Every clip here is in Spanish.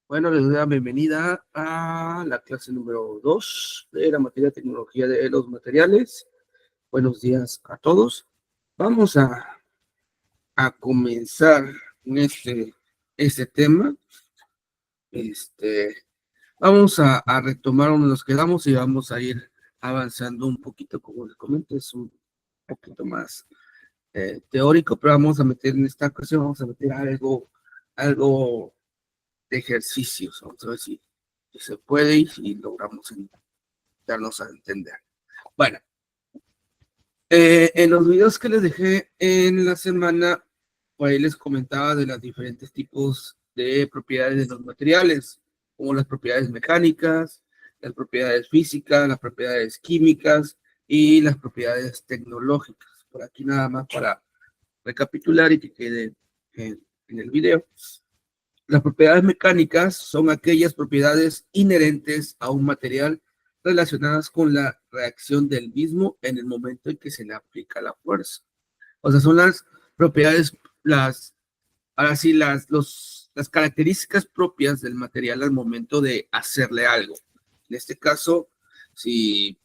Bueno, les doy la bienvenida a la clase número 2 de la materia de tecnología de los materiales. Buenos días a todos. Vamos a comenzar con este tema. Vamos a retomar donde nos quedamos y vamos a ir avanzando un poquito, como les comento, es un poquito más teórico, pero vamos a meter en esta ocasión, vamos a meter algo de ejercicios, vamos a ver si se puede y logramos darnos a entender. Bueno, en los videos que les dejé en la semana, por ahí les comentaba de los diferentes tipos de propiedades de los materiales, como las propiedades mecánicas, las propiedades físicas, las propiedades químicas y las propiedades tecnológicas. Por aquí nada más para recapitular y que quede en el video. Las propiedades mecánicas son aquellas propiedades inherentes a un material relacionadas con la reacción del mismo en el momento en que se le aplica la fuerza. O sea, son las propiedades, ahora sí, las características propias del material al momento de hacerle algo. En este caso, si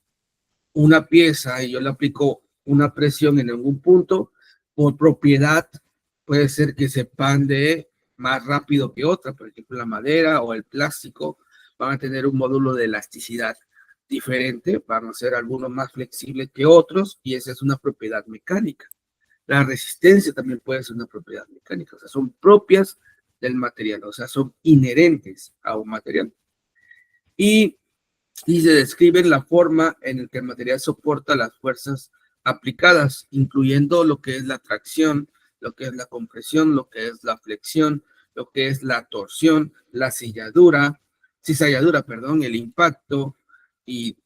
una pieza y yo le aplico una presión en algún punto, por propiedad puede ser que se pande más rápido que otra. Por ejemplo, la madera o el plástico van a tener un módulo de elasticidad diferente, van a ser algunos más flexibles que otros y esa es una propiedad mecánica. La resistencia también puede ser una propiedad mecánica, o sea, son propias del material, o sea, son inherentes a un material. Y se describe la forma en la que el material soporta las fuerzas aplicadas, incluyendo lo que es la tracción, lo que es la compresión, lo que es la flexión, lo que es la torsión, la cizalladura, perdón, el impacto y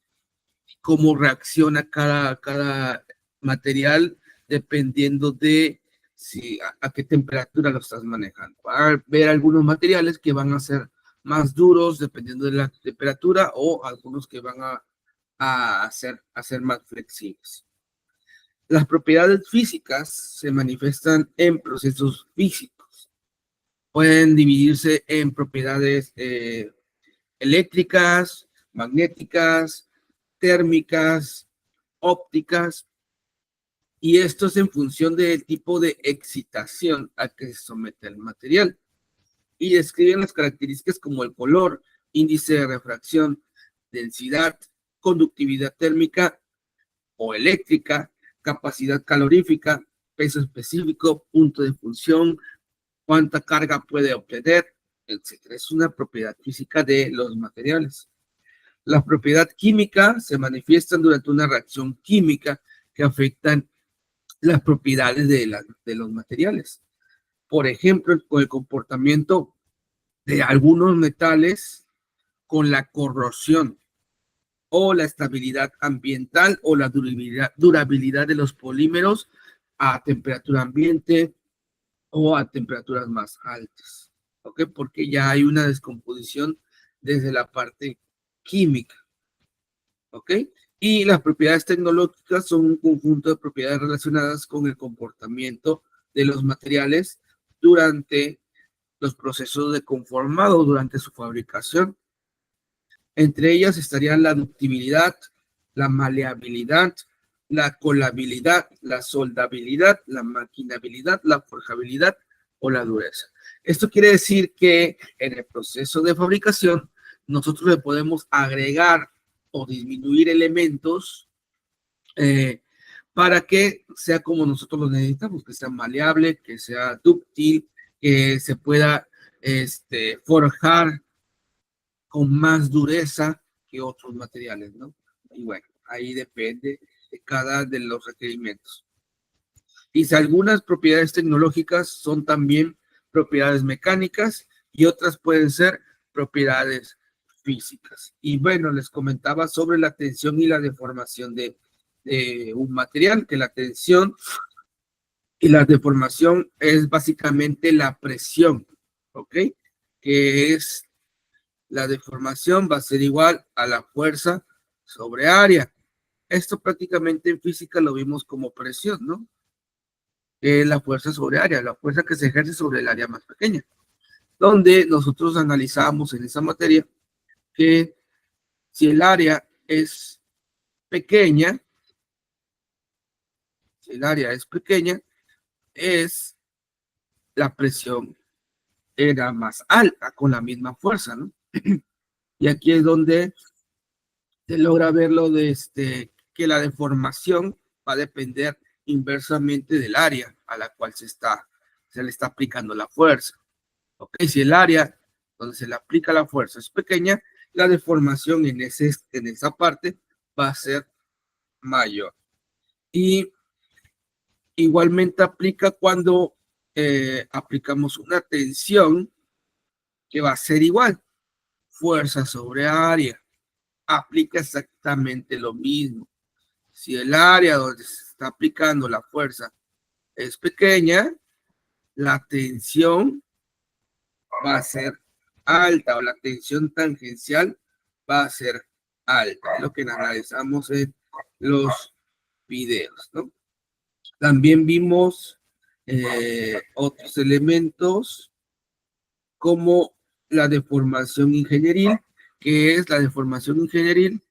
cómo reacciona cada material dependiendo de a qué temperatura lo estás manejando. Va a haber algunos materiales que van a ser más duros dependiendo de la temperatura o algunos que van a ser más flexibles. Las propiedades físicas se manifiestan en procesos físicos. Pueden dividirse en propiedades eléctricas, magnéticas, térmicas, ópticas, y esto es en función del tipo de excitación a que se somete el material. Y describen las características como el color, índice de refracción, densidad, conductividad térmica o eléctrica, capacidad calorífica, peso específico, punto de función, cuánta carga puede obtener, etc. Es una propiedad física de los materiales. La propiedad química se manifiestan durante una reacción química que afectan las propiedades de los materiales. Por ejemplo, con el comportamiento de algunos metales con la corrosión o la estabilidad ambiental o la durabilidad de los polímeros a temperatura ambiente o a temperaturas más altas. ¿Ok? Porque ya hay una descomposición desde la parte química. ¿Ok? Y las propiedades tecnológicas son un conjunto de propiedades relacionadas con el comportamiento de los materiales durante los procesos de conformado, durante su fabricación. Entre ellas estarían la ductibilidad, la maleabilidad, la colabilidad, la soldabilidad, la maquinabilidad, la forjabilidad o la dureza. Esto quiere decir que en el proceso de fabricación nosotros le podemos agregar o disminuir elementos para que sea como nosotros lo necesitamos, que sea maleable, que sea dúctil, que se pueda forjar con más dureza que otros materiales, ¿no? Y bueno, ahí depende de cada de los requerimientos. Y si algunas propiedades tecnológicas son también propiedades mecánicas y otras pueden ser propiedades físicas. Y bueno, les comentaba sobre la tensión y la deformación de un material, que la tensión y la deformación es básicamente la presión, ¿ok? Que es la deformación va a ser igual a la fuerza sobre área. Esto prácticamente en física lo vimos como presión, ¿no? La fuerza sobre área, la fuerza que se ejerce sobre el área más pequeña. donde nosotros analizamos en esa materia que si el área es pequeña, es la presión era más alta con la misma fuerza, ¿no? Y aquí es donde se logra verlo de que la deformación va a depender inversamente del área a la cual se le está aplicando la fuerza. ¿Ok? Si el área donde se le aplica la fuerza es pequeña, la deformación en esa parte va a ser mayor. Y igualmente aplica cuando aplicamos una tensión que va a ser igual, fuerza sobre área. Aplica exactamente lo mismo. Si el área donde se está aplicando la fuerza es pequeña, la tensión va a ser alta o la tensión tangencial va a ser alta. Es lo que analizamos en los videos, ¿no? También vimos otros elementos como la deformación ingenieril, que es la deformación ingenieril,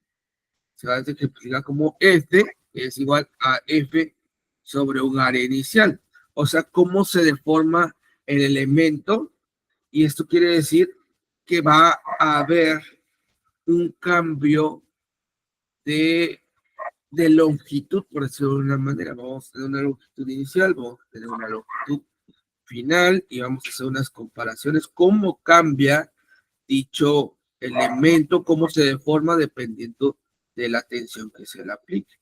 se va a explicar como F, que es igual a F sobre un área inicial. O sea, cómo se deforma el elemento, y esto quiere decir que va a haber un cambio de, de longitud, por decirlo de una manera. Vamos a tener una longitud inicial, vamos a tener una longitud final y vamos a hacer unas comparaciones, cómo cambia dicho elemento, cómo se deforma dependiendo de la tensión que se le aplique.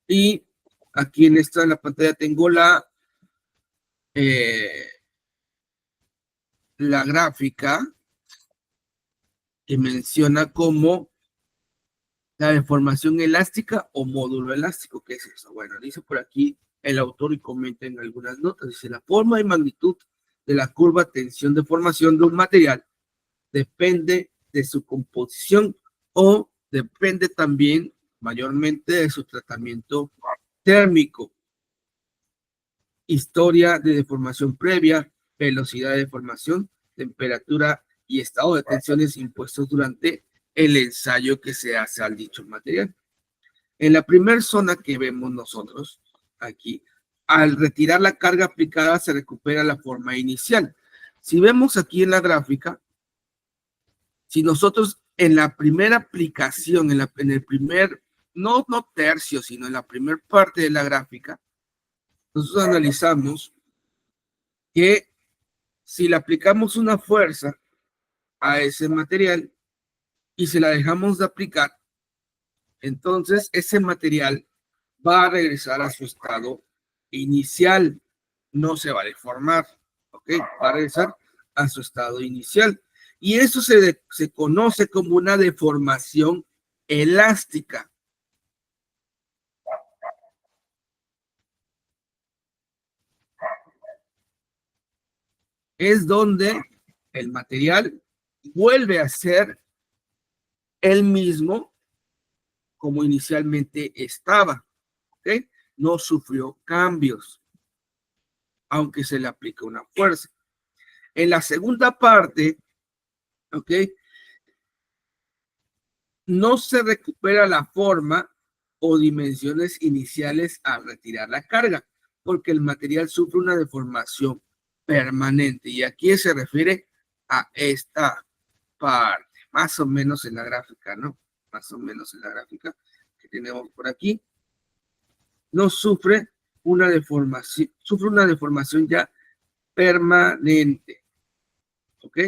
Y aquí en la pantalla tengo la gráfica que menciona como la deformación elástica o módulo elástico. ¿Qué es eso? Bueno, dice por aquí el autor y comenta en algunas notas, dice la forma y magnitud de la curva tensión de formación de un material depende de su composición o depende también mayormente de su tratamiento térmico, historia de deformación previa, velocidad de deformación, temperatura y estado de tensiones impuestos durante el ensayo que se hace al dicho material. En la primera zona que vemos nosotros aquí, al retirar la carga aplicada se recupera la forma inicial. Si vemos aquí en la gráfica, si nosotros en la primera aplicación, en el primer, no tercio, sino en la primera parte de la gráfica, nosotros analizamos que si le aplicamos una fuerza a ese material y se la dejamos de aplicar, entonces ese material va a regresar a su estado inicial, no se va a deformar, ¿ok? Va a regresar a su estado inicial. Y eso se conoce como una deformación elástica. Es donde el material vuelve a ser el mismo como inicialmente estaba, ¿ok? No sufrió cambios, aunque se le aplica una fuerza. En la segunda parte, ¿ok? No se recupera la forma o dimensiones iniciales al retirar la carga, porque el material sufre una deformación permanente. Y aquí se refiere a esta parte, más o menos en la gráfica, ¿no? Más o menos en la gráfica que tenemos por aquí. No sufre una deformación ya permanente, ¿ok?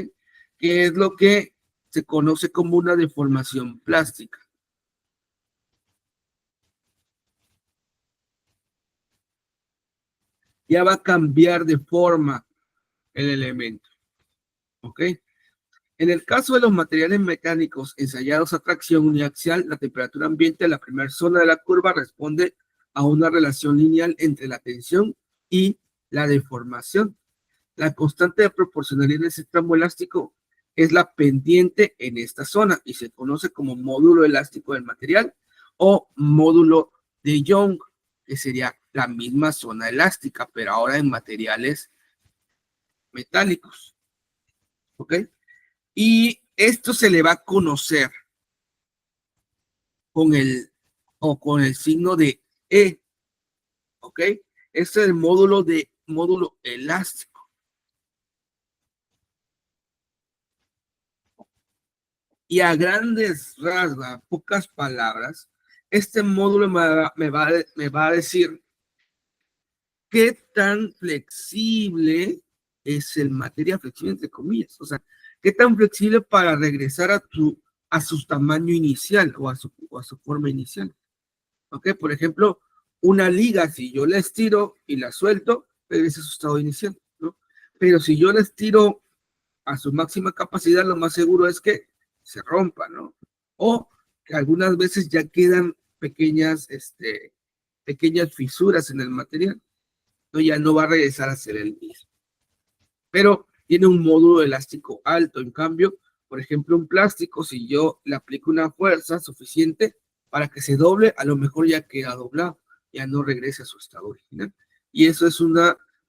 Que es lo que se conoce como una deformación plástica. Ya va a cambiar de forma el elemento, ¿ok? En el caso de los materiales mecánicos ensayados a tracción uniaxial, la temperatura ambiente de la primera zona de la curva responde a una relación lineal entre la tensión y la deformación. La constante de proporcionalidad en ese tramo elástico es la pendiente en esta zona y se conoce como módulo elástico del material o módulo de Young, que sería la misma zona elástica, pero ahora en materiales metálicos, ¿ok? Y esto se le va a conocer con el signo de E, ¿ok? Este es el módulo elástico. Y a grandes rasgos, a pocas palabras, este módulo me va a decir qué tan flexible es el material, flexible entre comillas, o sea, qué tan flexible para regresar a su tamaño inicial o a su forma inicial. ¿Ok? Por ejemplo, una liga, si yo la estiro y la suelto, regresa a su estado inicial, ¿no? Pero si yo la estiro a su máxima capacidad, lo más seguro es que se rompa, ¿no? O que algunas veces ya quedan pequeñas fisuras en el material, ¿no? Ya no va a regresar a ser el mismo. Pero tiene un módulo elástico alto. En cambio, por ejemplo, un plástico, si yo le aplico una fuerza suficiente para que se doble, a lo mejor ya queda doblado, ya no regresa a su estado original. Y eso es un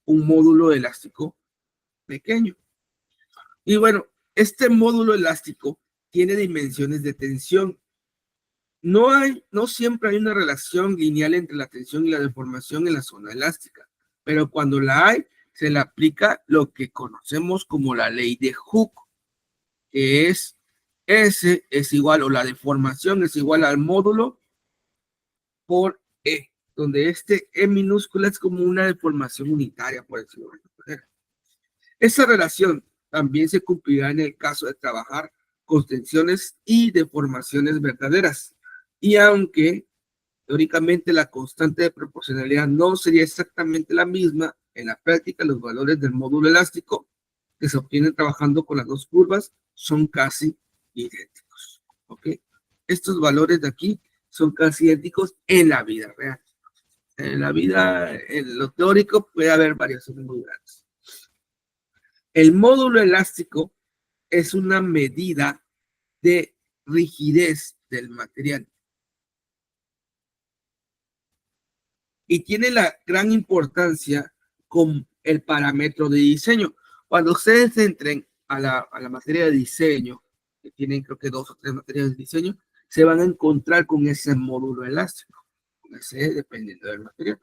módulo elástico pequeño. Y bueno, este módulo elástico tiene dimensiones de tensión. No siempre hay una relación lineal entre la tensión y la deformación en la zona elástica, pero cuando la hay, se le aplica lo que conocemos como la ley de Hooke, que es S es igual, o la deformación es igual al módulo por E, donde este E minúscula es como una deformación unitaria, por decirlo de alguna manera. Esa relación también se cumplirá en el caso de trabajar con tensiones y deformaciones verdaderas. Y aunque teóricamente la constante de proporcionalidad no sería exactamente la misma, en la práctica los valores del módulo elástico que se obtienen trabajando con las dos curvas son casi idénticos. ¿Ok? Estos valores de aquí son casi idénticos en la vida real. En la vida, en lo teórico, puede haber variaciones muy grandes. El módulo elástico es una medida de rigidez del material y tiene la gran importancia con el parámetro de diseño. Cuando ustedes entren a la materia de diseño, que tienen creo que 2 o 3 materias de diseño, se van a encontrar con ese módulo elástico, con ese dependiendo del material,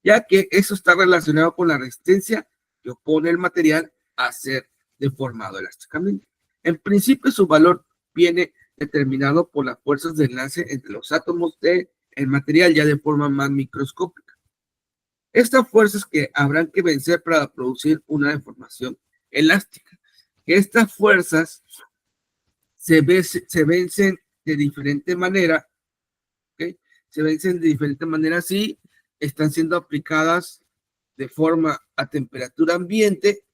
ya que eso está relacionado con la resistencia que opone el material a ser deformado elásticamente. En principio, su valor viene determinado por las fuerzas de enlace entre los átomos del material ya de forma más microscópica. Estas fuerzas que habrán que vencer para producir una deformación elástica. Estas fuerzas se vencen de diferente manera, ¿okay? Se vencen de diferente manera si están siendo aplicadas de forma a temperatura ambiente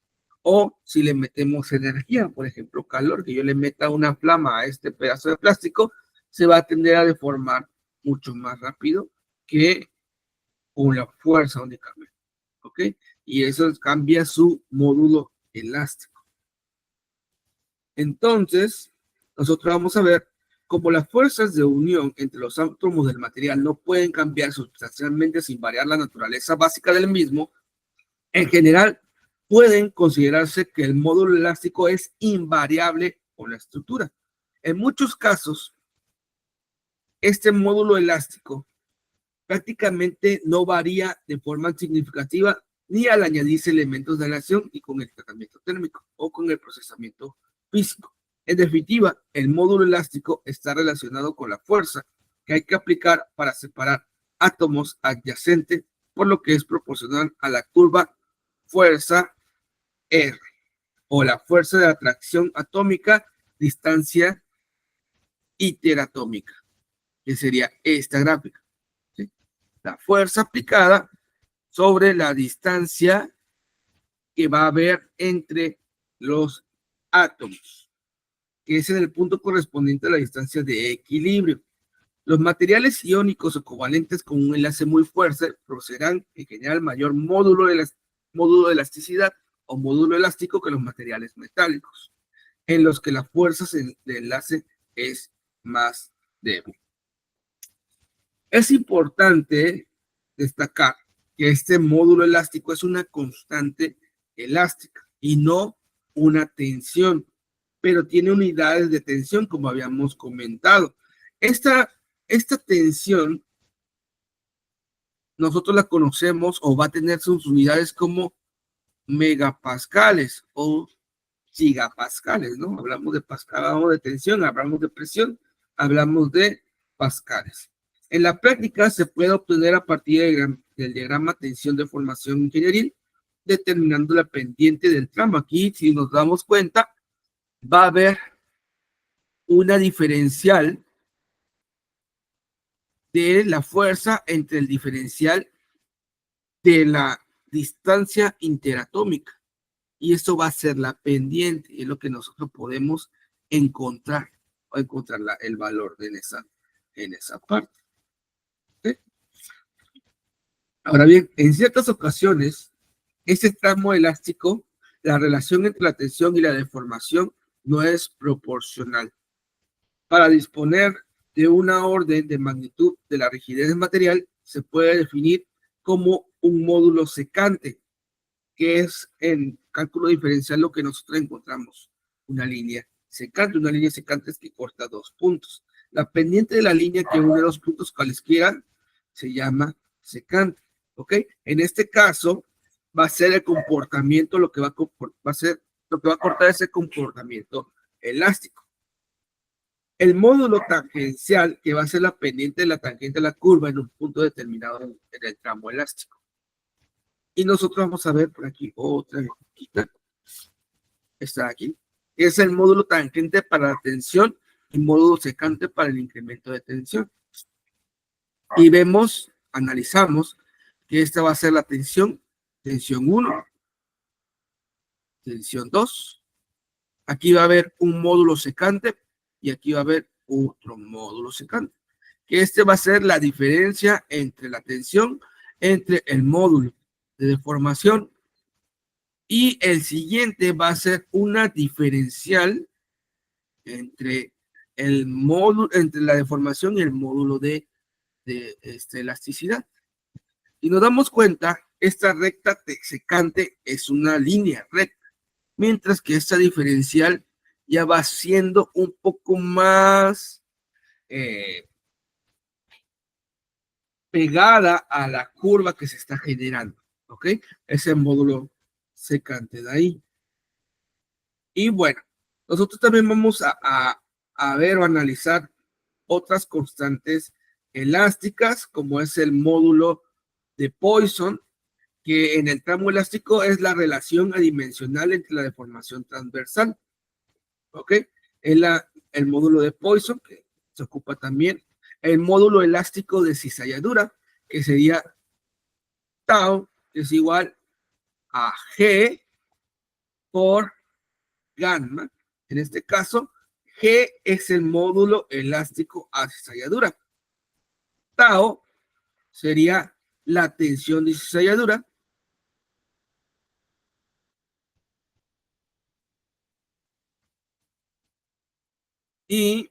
o si le metemos energía, por ejemplo, calor, que yo le meta una flama a este pedazo de plástico, se va a tender a deformar mucho más rápido que con la fuerza únicamente, ¿ok? Y eso cambia su módulo elástico. Entonces, nosotros vamos a ver cómo las fuerzas de unión entre los átomos del material no pueden cambiar sustancialmente sin variar la naturaleza básica del mismo. En general, pueden considerarse que el módulo elástico es invariable con la estructura. En muchos casos, este módulo elástico prácticamente no varía de forma significativa ni al añadirse elementos de aleación y con el tratamiento térmico o con el procesamiento físico. En definitiva, el módulo elástico está relacionado con la fuerza que hay que aplicar para separar átomos adyacentes, por lo que es proporcional a la curva fuerza R o la fuerza de atracción atómica, distancia interatómica, que sería esta gráfica. ¿Sí? La fuerza aplicada sobre la distancia que va a haber entre los átomos, que es en el punto correspondiente a la distancia de equilibrio. Los materiales iónicos o covalentes con un enlace muy fuerte procederán en general mayor módulo de elasticidad o módulo elástico que los materiales metálicos, en los que la fuerza de enlace es más débil. Es importante destacar que este módulo elástico es una constante elástica y no una tensión, pero tiene unidades de tensión, como habíamos comentado. Esta tensión nosotros la conocemos o va a tener sus unidades como megapascales o gigapascales, ¿no? Hablamos de pascal, hablamos de tensión, hablamos de presión, hablamos de pascales. En la práctica se puede obtener a partir del diagrama tensión de formación ingenieril, determinando la pendiente del tramo. Aquí, si nos damos cuenta, va a haber una diferencial de la fuerza entre el diferencial de la distancia interatómica. Y esto va a ser la pendiente, y es lo que nosotros podemos encontrar, o encontrar el valor en esa parte. ¿Sí? Ahora bien, en ciertas ocasiones, este tramo elástico, la relación entre la tensión y la deformación no es proporcional. Para disponer de una orden de magnitud de la rigidez del material, se puede definir como un módulo secante, que es en cálculo diferencial lo que nosotros encontramos, una línea secante. Una línea secante es que corta dos puntos. La pendiente de la línea que une dos puntos cualesquiera se llama secante, ¿ok? En este caso, va a ser el comportamiento lo que va a ser lo que va a cortar ese comportamiento elástico. El módulo tangencial, que va a ser la pendiente de la tangente de la curva en un punto determinado en el tramo elástico. Y nosotros vamos a ver por aquí otra quita. Está aquí. Es el módulo tangente para la tensión y módulo secante para el incremento de tensión. Y vemos, analizamos que esta va a ser la tensión 1, tensión 2. Aquí va a haber un módulo secante y aquí va a haber otro módulo secante. Que este va a ser la diferencia entre la tensión, entre el módulo de deformación, y el siguiente va a ser una diferencial entre el módulo, entre la deformación y el módulo de elasticidad. Y nos damos cuenta, esta recta secante es una línea recta, mientras que esta diferencial ya va siendo un poco más pegada a la curva que se está generando, ¿ok? Ese módulo secante de ahí. Y bueno, nosotros también vamos a ver o analizar otras constantes elásticas, como es el módulo de Poisson, que en el tramo elástico es la relación adimensional entre la deformación transversal. ¿Ok? Es el módulo de Poisson, que se ocupa también. El módulo elástico de cizalladura, que sería tau, que es igual a G por gamma. En este caso, G es el módulo elástico a cizalladura. Tau sería la tensión de cizalladura. Y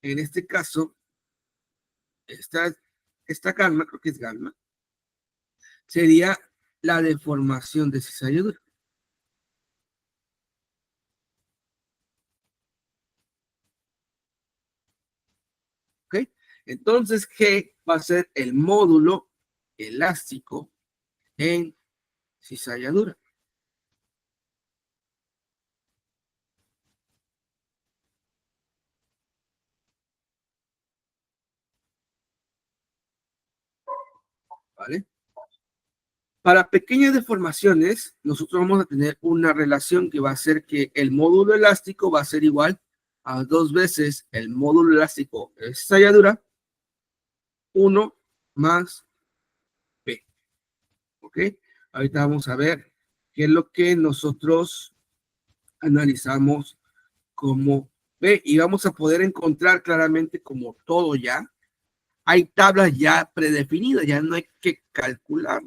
en este caso, esta gamma, creo que es gamma, sería la deformación de cizalladura. ¿Ok? Entonces, G va a ser el módulo elástico en cizalladura. ¿Vale? Para pequeñas deformaciones, nosotros vamos a tener una relación que va a ser que el módulo elástico va a ser igual a 2 veces el módulo elástico de cizalladura, 1 más P. ¿Ok? Ahorita vamos a ver qué es lo que nosotros analizamos como P, y vamos a poder encontrar claramente como todo ya. Hay tablas ya predefinidas, ya no hay que calcular.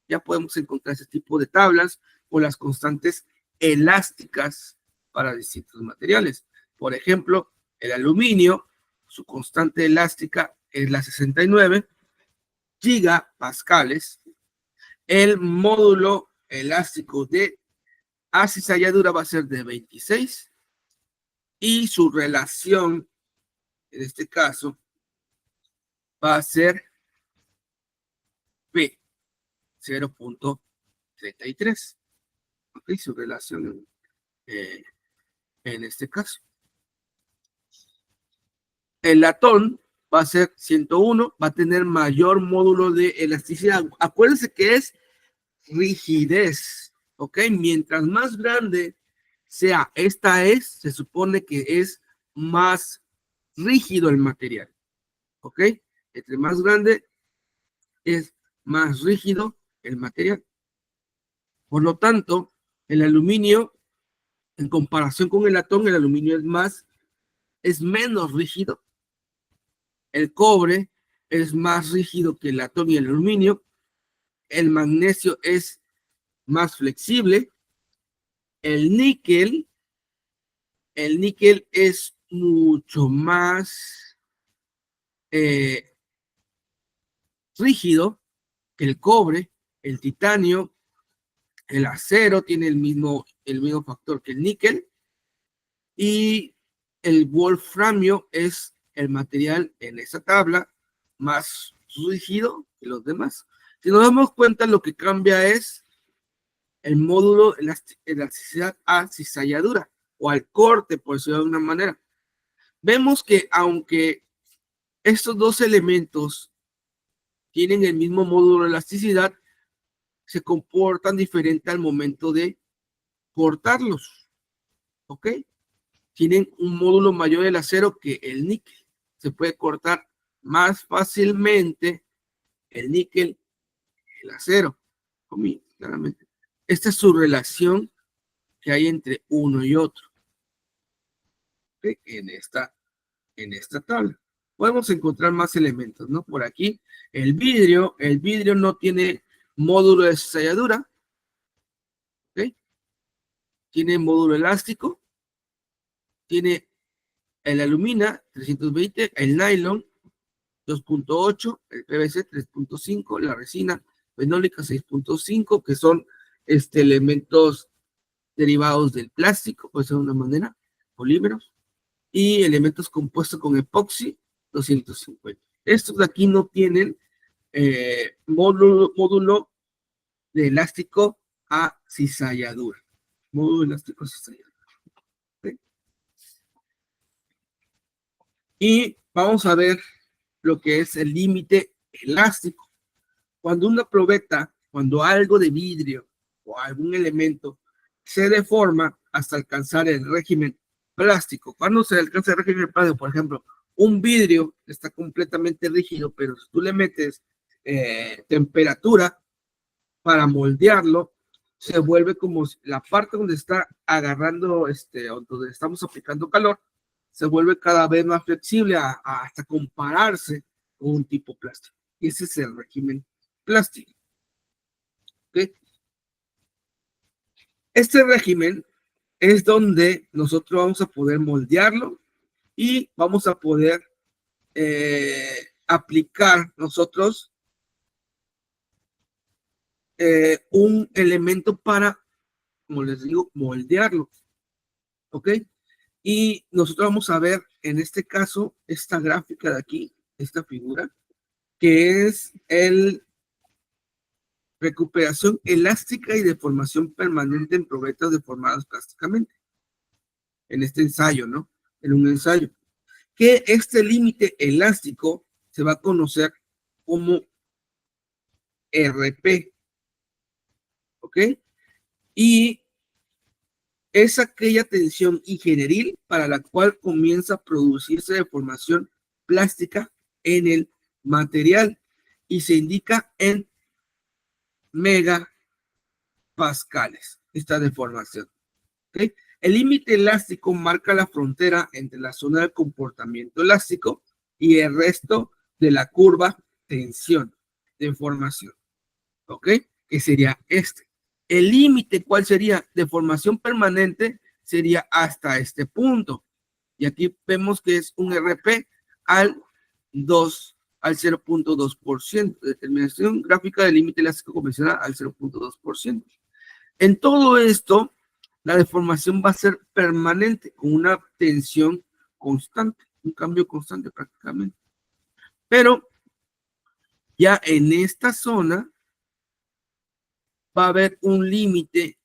Ya podemos encontrar ese tipo de tablas o las constantes elásticas para distintos materiales. Por ejemplo, el aluminio, su constante elástica es la 69 gigapascales. El módulo elástico de a cizalladura va a ser de 26 y su relación, en este caso, va a ser P, 0.33. ¿Ok? Su relación en este caso. El latón va a ser 101, va a tener mayor módulo de elasticidad. Acuérdense que es rigidez, ¿ok? Mientras más grande sea se supone que es más rígido el material, ¿ok? Entre más grande es más rígido el material. Por lo tanto, el aluminio, en comparación con el latón, el aluminio es menos rígido. El cobre es más rígido que el latón y el aluminio. El magnesio es más flexible. El níquel es mucho más rígido que el cobre. El titanio, el acero tiene el mismo factor que el níquel. Y el wolframio es el material en esa tabla más rígido que los demás. Si nos damos cuenta, lo que cambia es el módulo elasticidad a cizalladura o al corte, por decirlo de alguna manera. Vemos que aunque estos dos elementos tienen el mismo módulo de elasticidad, se comportan diferente al momento de cortarlos. ¿Ok? Tienen un módulo mayor del acero que el níquel. Se puede cortar más fácilmente el níquel que el acero. Claramente. Esta es su relación que hay entre uno y otro. ¿Okay? En esta tabla. Podemos encontrar más elementos, ¿no? Por aquí, el vidrio no tiene módulo de selladura. ¿Ok? Tiene módulo elástico. Tiene el alumina 320, el nylon 2.8, el PVC 3.5, la resina fenólica 6.5, que son elementos derivados del plástico, por decirlo de una manera, polímeros, y elementos compuestos con epoxi 250. Estos de aquí no tienen módulo de elástico a cizalladura. Módulo elástico a cizalladura. ¿Okay? Y vamos a ver lo que es el límite elástico. Cuando una probeta, cuando algo de vidrio o algún elemento se deforma hasta alcanzar el régimen plástico, cuando se alcanza el régimen plástico, por ejemplo, un vidrio está completamente rígido, pero si tú le metes temperatura para moldearlo, se vuelve como la parte donde está agarrando, donde estamos aplicando calor, se vuelve cada vez más flexible hasta compararse con un tipo plástico. Y ese es el régimen plástico. ¿Okay? Este régimen es donde nosotros vamos a poder moldearlo y vamos a poder aplicar nosotros un elemento para, como les digo, moldearlo. ¿Ok? Y nosotros vamos a ver en este caso esta gráfica de aquí, esta figura, que es el recuperación elástica y deformación permanente en probetas deformadas plásticamente. En este ensayo, ¿no? En un ensayo. Que este límite elástico se va a conocer como RP. ¿Ok? Y es aquella tensión ingenieril para la cual comienza a producirse deformación plástica en el material y se indica en megapascales esta deformación. ¿Okay? El límite elástico marca la frontera entre la zona del comportamiento elástico y el resto de la curva tensión de formación. ¿Ok? Que sería este. El límite, ¿cuál sería? De formación permanente sería hasta este punto. Y aquí vemos que es un RP al 0.2%. Determinación gráfica del límite elástico convencional al 0.2%. En todo esto, la deformación va a ser permanente, con una tensión constante, un cambio constante prácticamente. Pero ya en esta zona va a haber un límite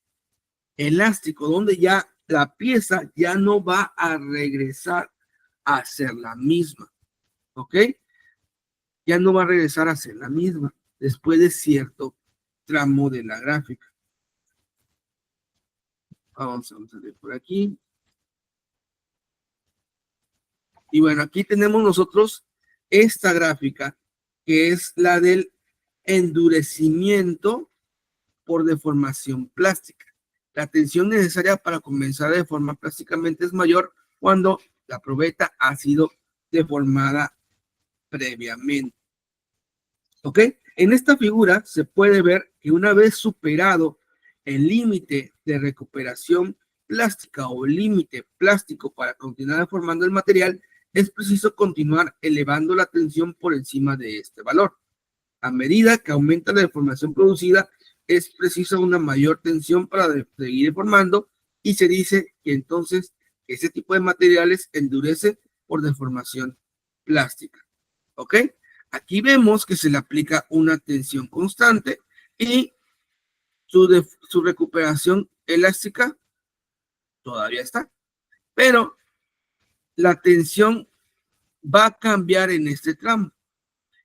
elástico, donde ya la pieza ya no va a regresar a ser la misma, ¿ok? Ya no va a regresar a ser la misma después de cierto tramo de la gráfica. Vamos a ver por aquí. Y bueno, aquí tenemos nosotros esta gráfica, que es la del endurecimiento por deformación plástica. La tensión necesaria para comenzar a deformar plásticamente es mayor cuando la probeta ha sido deformada previamente. ¿Ok? En esta figura se puede ver que una vez superado el límite de recuperación plástica o el límite plástico para continuar deformando el material, es preciso continuar elevando la tensión por encima de este valor. A medida que aumenta la deformación producida, es precisa una mayor tensión para seguir deformando, y se dice que entonces ese tipo de materiales endurece por deformación plástica. ¿Ok? Aquí vemos que se le aplica una tensión constante y su recuperación elástica todavía está, pero la tensión va a cambiar en este tramo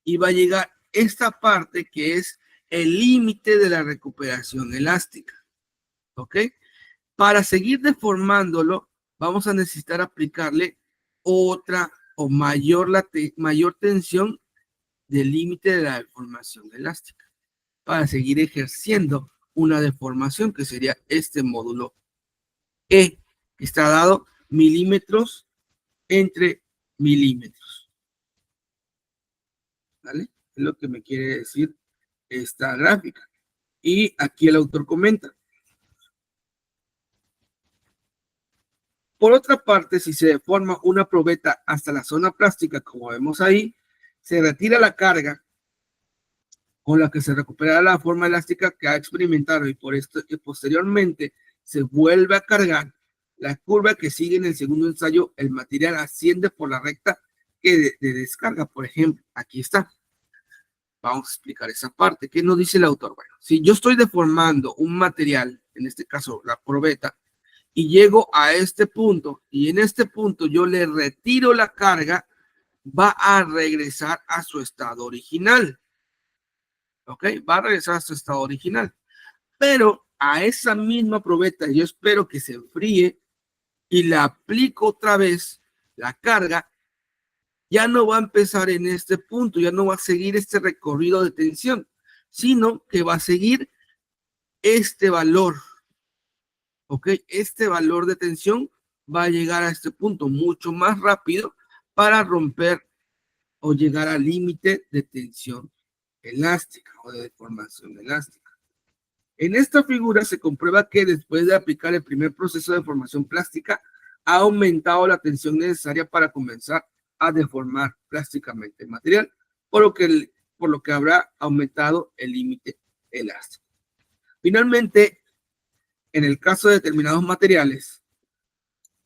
y va a llegar esta parte que es el límite de la recuperación elástica. ¿Ok? Para seguir deformándolo, vamos a necesitar aplicarle otra o mayor tensión del límite de la deformación elástica para seguir ejerciendo una deformación que sería este módulo E, que está dado milímetros entre milímetros. ¿Vale? Es lo que me quiere decir esta gráfica. Y aquí el autor comenta: por otra parte, si se deforma una probeta hasta la zona plástica, como vemos ahí, se retira la carga con la que se recupera la forma elástica que ha experimentado, y por esto que posteriormente se vuelve a cargar la curva que sigue en el segundo ensayo, el material asciende por la recta de descarga. Por ejemplo, aquí está. Vamos a explicar esa parte. ¿Qué nos dice el autor? Bueno, si yo estoy deformando un material, en este caso la probeta, y llego a este punto, y en este punto yo le retiro la carga, va a regresar a su estado original. ¿Ok? Va a regresar a su estado original. Pero a esa misma probeta yo espero que se enfríe y le aplico otra vez la carga, ya no va a empezar en este punto, ya no va a seguir este recorrido de tensión, sino que va a seguir este valor. ¿Ok? Este valor de tensión va a llegar a este punto mucho más rápido para romper o llegar al límite de tensión elástica o de deformación elástica. En esta figura se comprueba que después de aplicar el primer proceso de deformación plástica, ha aumentado la tensión necesaria para comenzar a deformar plásticamente el material, por lo que habrá aumentado el límite elástico. Finalmente, en el caso de determinados materiales,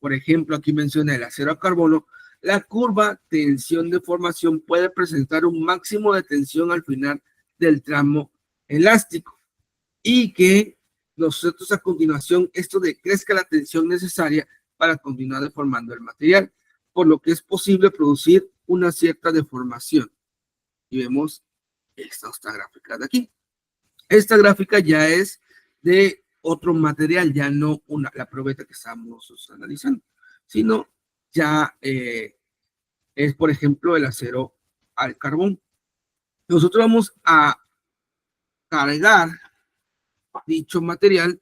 por ejemplo, aquí menciona el acero a carbono, la curva tensión-deformación puede presentar un máximo de tensión al final del tramo elástico, y que nosotros a continuación esto decrezca la tensión necesaria para continuar deformando el material, por lo que es posible producir una cierta deformación. Y vemos esta gráfica de aquí. Esta gráfica ya es de otro material, ya no la probeta que estamos analizando, sino ya es, por ejemplo, el acero al carbón. Nosotros vamos a cargar dicho material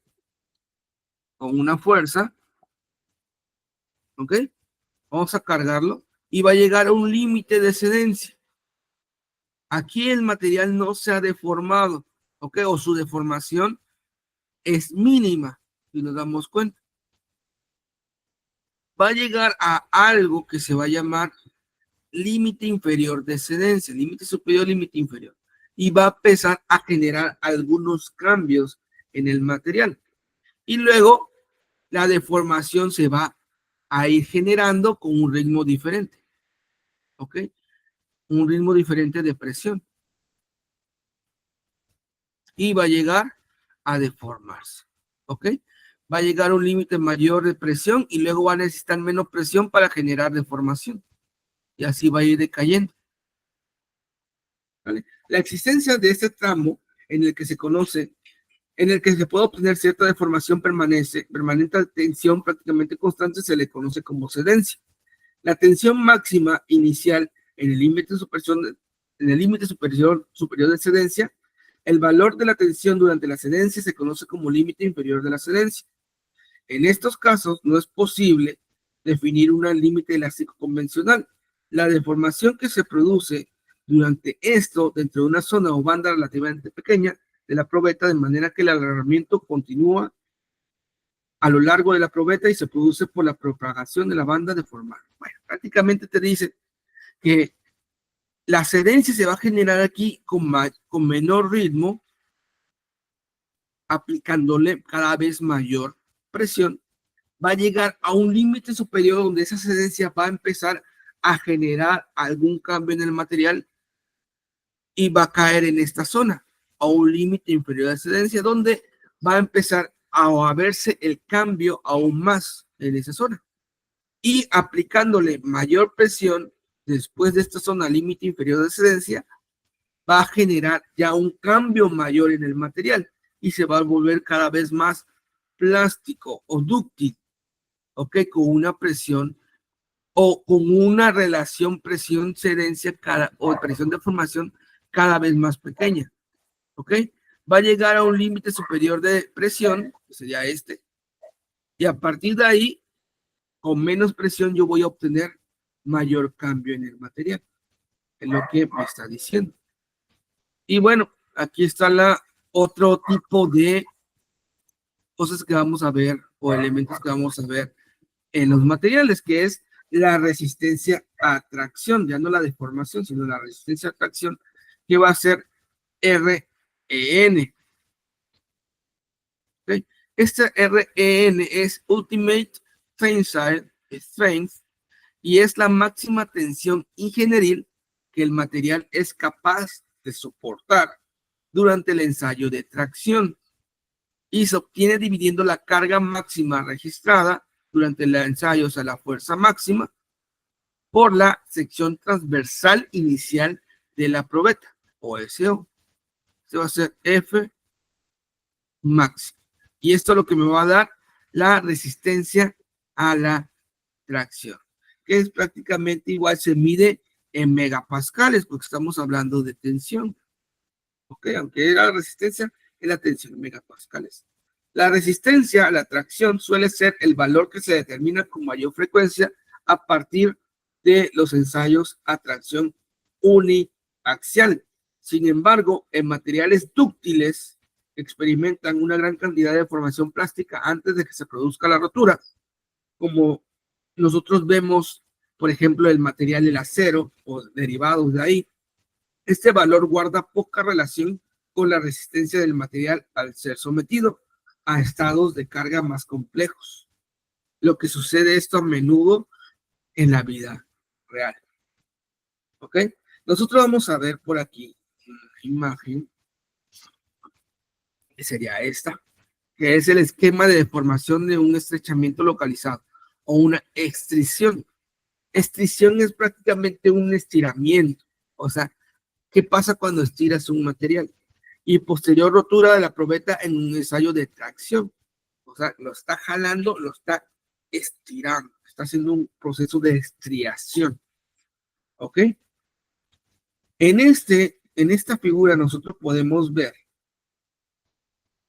con una fuerza, ¿ok? Vamos a cargarlo y va a llegar a un límite de excedencia. Aquí el material no se ha deformado, ¿ok? O su deformación es mínima, si nos damos cuenta. Va a llegar a algo que se va a llamar límite inferior de excedencia, límite superior, límite inferior. Y va a empezar a generar algunos cambios en el material. Y luego la deformación se va a ir generando con un ritmo diferente, ¿ok? Un ritmo diferente de presión. Y va a llegar a deformarse, ¿ok? Va a llegar a un límite mayor de presión y luego va a necesitar menos presión para generar deformación. Y así va a ir decayendo, ¿vale? La existencia de este tramo en el que se conoce, en el que se puede obtener cierta deformación permanente a tensión prácticamente constante, se le conoce como cedencia. La tensión máxima inicial en el límite superior de cedencia, el valor de la tensión durante la cedencia se conoce como límite inferior de la cedencia. En estos casos no es posible definir un límite elástico convencional. La deformación que se produce durante esto dentro de una zona o banda relativamente pequeña de la probeta, de manera que el alargamiento continúa a lo largo de la probeta y se produce por la propagación de la banda deformada. Bueno, prácticamente te dice que la cedencia se va a generar aquí con menor ritmo, aplicándole cada vez mayor presión. Va a llegar a un límite superior donde esa cedencia va a empezar a generar algún cambio en el material y va a caer en esta zona, a un límite inferior de cedencia, donde va a empezar a verse el cambio aún más en esa zona. Y aplicándole mayor presión después de esta zona límite inferior de cedencia, va a generar ya un cambio mayor en el material y se va a volver cada vez más plástico o dúctil, ¿ok? Con una presión o con una relación presión-cedencia o presión de formación cada vez más pequeña, ¿ok? Va a llegar a un límite superior de presión, que sería este, y a partir de ahí, con menos presión, yo voy a obtener mayor cambio en el material, es lo que me está diciendo. Y bueno, aquí está otro tipo de cosas que vamos a ver o elementos que vamos a ver en los materiales, que es la resistencia a tracción, ya no la deformación, sino la resistencia a tracción, que va a ser REN. ¿Okay? Este REN es Ultimate Tensile Strength y es la máxima tensión ingenieril que el material es capaz de soportar durante el ensayo de tracción y se obtiene dividiendo la carga máxima registrada durante el ensayo, o sea, la fuerza máxima, por la sección transversal inicial de la probeta, o SO. Este va a ser F máximo. Y esto es lo que me va a dar la resistencia a la tracción, que es prácticamente igual, se mide en megapascales, porque estamos hablando de tensión. ¿Ok? Aunque la resistencia es la tensión en megapascales. La resistencia a la tracción suele ser el valor que se determina con mayor frecuencia a partir de los ensayos a tracción uniaxial. Sin embargo, en materiales dúctiles experimentan una gran cantidad de deformación plástica antes de que se produzca la rotura, como nosotros vemos, por ejemplo, el material del acero o derivados de ahí. Este valor guarda poca relación con la resistencia del material al ser sometido a estados de carga más complejos. Lo que sucede esto a menudo en la vida real. ¿Ok? Nosotros vamos a ver por aquí una imagen, que sería esta, que es el esquema de deformación de un estrechamiento localizado o una extrusión. Extrusión es prácticamente un estiramiento, o sea, ¿qué pasa cuando estiras un material? Y posterior rotura de la probeta en un ensayo de tracción. O sea, lo está jalando, lo está estirando, está haciendo un proceso de estriación. ¿Ok? En esta figura nosotros podemos ver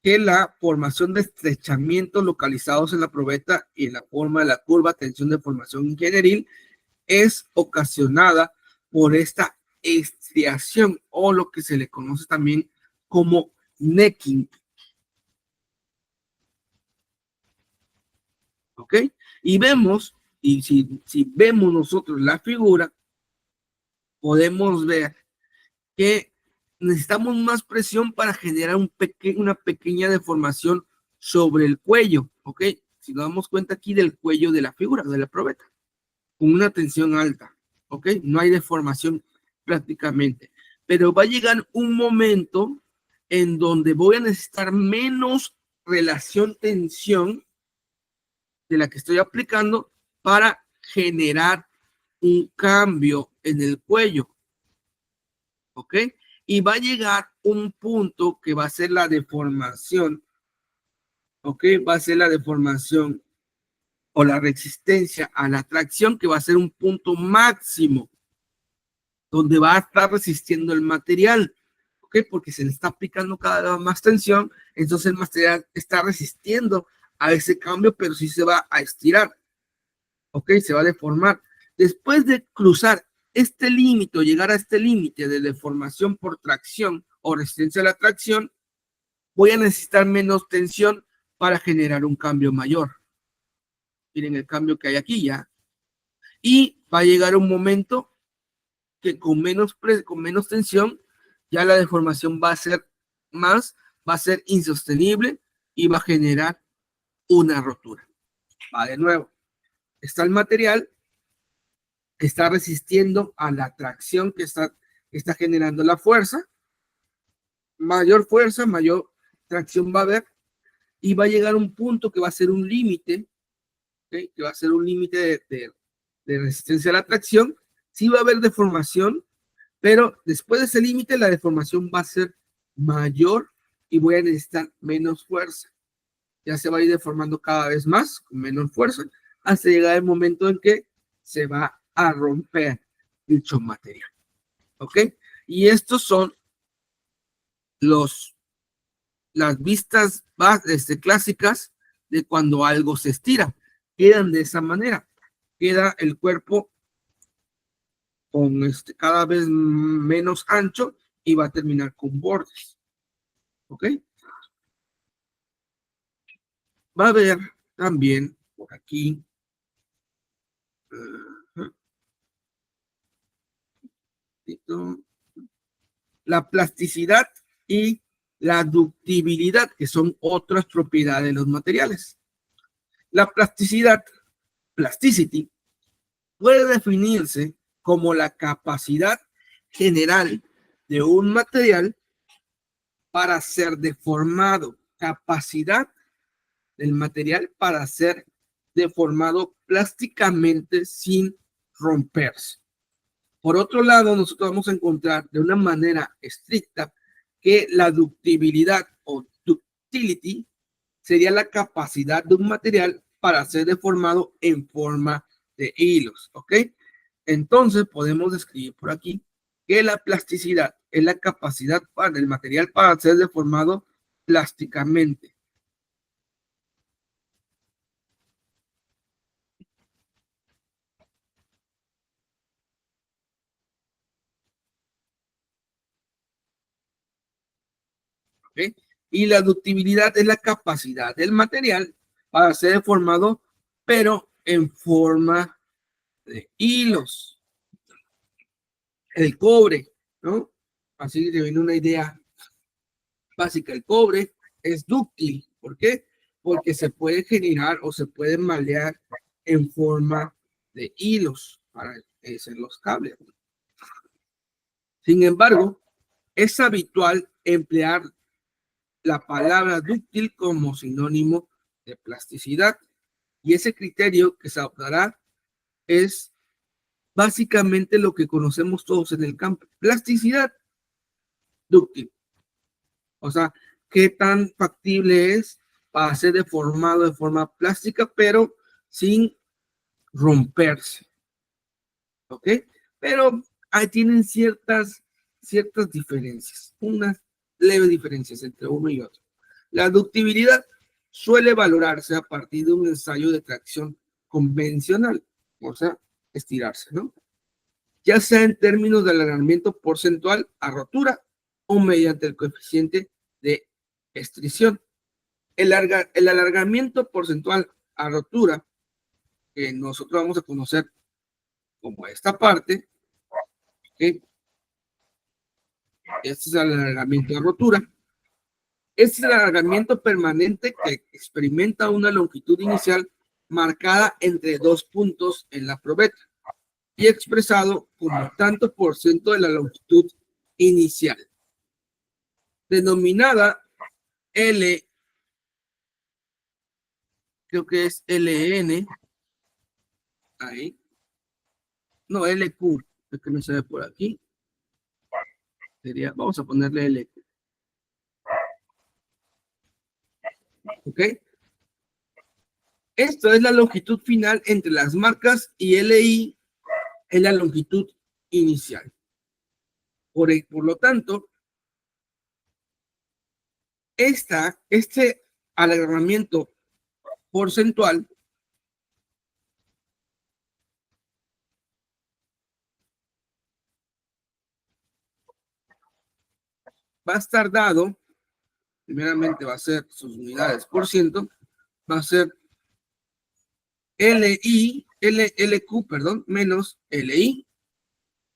que la formación de estrechamientos localizados en la probeta y en la forma de la curva tensión de formación ingenieril es ocasionada por esta estriación o lo que se le conoce también como necking. ¿Ok? Y vemos, y si vemos nosotros la figura, podemos ver que necesitamos más presión para generar una pequeña deformación sobre el cuello, ¿ok? si nos damos cuenta aquí del cuello de la figura, de la probeta, con una tensión alta, ¿ok? No hay deformación prácticamente, pero va a llegar un momento en donde voy a necesitar menos relación tensión de la que estoy aplicando para generar un cambio en el cuello, ¿ok? Y va a llegar un punto que va a ser la deformación, ¿ok? Va a ser la deformación o la resistencia a la tracción, que va a ser un punto máximo donde va a estar resistiendo el material, ¿ok? Porque se le está aplicando cada vez más tensión, entonces el material está resistiendo a ese cambio, pero sí se va a estirar, ¿ok? Se va a deformar. Después de cruzar este límite o llegar a este límite de deformación por tracción o resistencia a la tracción, voy a necesitar menos tensión para generar un cambio mayor. Miren el cambio que hay aquí ya. Y va a llegar un momento que con menos tensión, ya la deformación va a ser va a ser insostenible y va a generar una rotura. Va de nuevo. Está el material, está resistiendo a la tracción que está generando la fuerza. Mayor fuerza, mayor tracción va a haber y va a llegar un punto que va a ser un límite, ¿okay? Que va a ser un límite de resistencia a la tracción. Sí va a haber deformación, pero después de ese límite la deformación va a ser mayor y voy a necesitar menos fuerza. Ya se va a ir deformando cada vez más, con menos fuerza, hasta llegar el momento en que se va a romper dicho material. ¿Ok? Y estos son las vistas clásicas de cuando algo se estira. Quedan de esa manera. Queda el cuerpo con cada vez menos ancho y va a terminar con bordes. ¿Ok? Va a haber también por aquí la plasticidad y la ductibilidad, que son otras propiedades de los materiales. La plasticidad, plasticity, puede definirse como la capacidad general de un material para ser deformado, capacidad del material para ser deformado plásticamente sin romperse. Por otro lado, nosotros vamos a encontrar de una manera estricta que la ductibilidad o ductility sería la capacidad de un material para ser deformado en forma de hilos, ¿ok? Entonces podemos describir por aquí que la plasticidad es la capacidad para el material para ser deformado plásticamente. ¿Okay? Y la ductibilidad es la capacidad del material para ser deformado, pero en forma de hilos. El cobre, ¿no? Así que viene una idea básica. El cobre es dúctil. ¿Por qué? Porque se puede generar o se puede malear en forma de hilos para hacer los cables. Sin embargo, es habitual emplear la palabra dúctil como sinónimo de plasticidad y ese criterio que se adoptará es básicamente lo que conocemos todos en el campo. Plasticidad dúctil. O sea, qué tan factible es para ser deformado de forma plástica, pero sin romperse. ¿Ok? Pero ahí tienen ciertas diferencias, unas leves diferencias entre uno y otro. La ductibilidad suele valorarse a partir de un ensayo de tracción convencional, o sea, estirarse, ¿no? Ya sea en términos de alargamiento porcentual a rotura o mediante el coeficiente de estrición. El alargamiento porcentual a rotura, que nosotros vamos a conocer como esta parte, ¿okay? Este es el alargamiento a rotura. Es el alargamiento permanente que experimenta una longitud inicial marcada entre dos puntos en la probeta y expresado como tanto por ciento de la longitud inicial, denominada L, creo que es LN, ahí, no, LQ, es que no se ve por aquí, sería, vamos a ponerle LQ, ¿ok? Esto es la longitud final entre las marcas y LI es la longitud inicial. Por lo tanto, este alargamiento porcentual va a estar dado, primeramente va a ser sus unidades por ciento, va a ser LQ, perdón, menos LI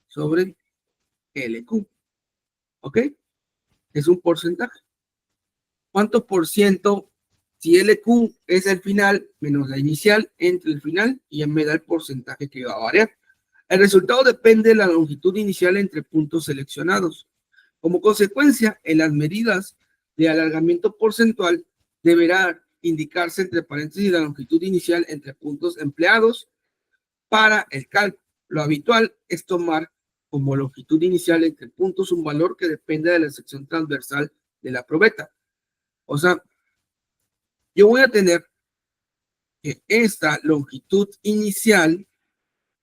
sobre LQ, ¿ok? Es un porcentaje. ¿Cuánto por ciento? Si LQ es el final menos la inicial entre el final y ya me da el porcentaje que va a variar. El resultado depende de la longitud inicial entre puntos seleccionados. Como consecuencia, en las medidas de alargamiento porcentual deberá indicarse entre paréntesis la longitud inicial entre puntos empleados para el cálculo. Lo habitual es tomar como longitud inicial entre puntos un valor que depende de la sección transversal de la probeta. O sea, yo voy a tener que esta longitud inicial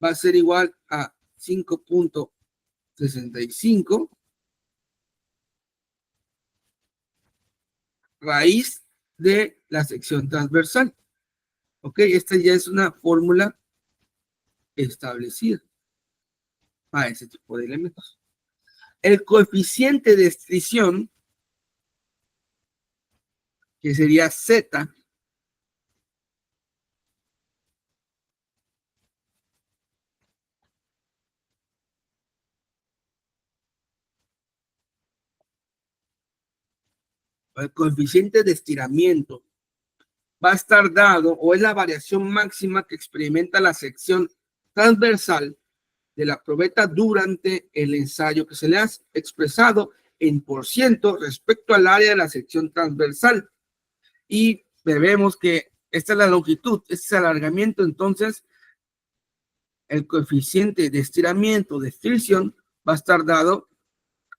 va a ser igual a 5.65 raíz de la sección transversal. Ok, esta ya es una fórmula establecida para ese tipo de elementos. El coeficiente de extinción, que sería Z, el coeficiente de estiramiento va a estar dado o es la variación máxima que experimenta la sección transversal de la probeta durante el ensayo que se le ha expresado en por ciento respecto al área de la sección transversal. Y vemos que esta es la longitud, este es el alargamiento, entonces el coeficiente de estiramiento, de fricción, va a estar dado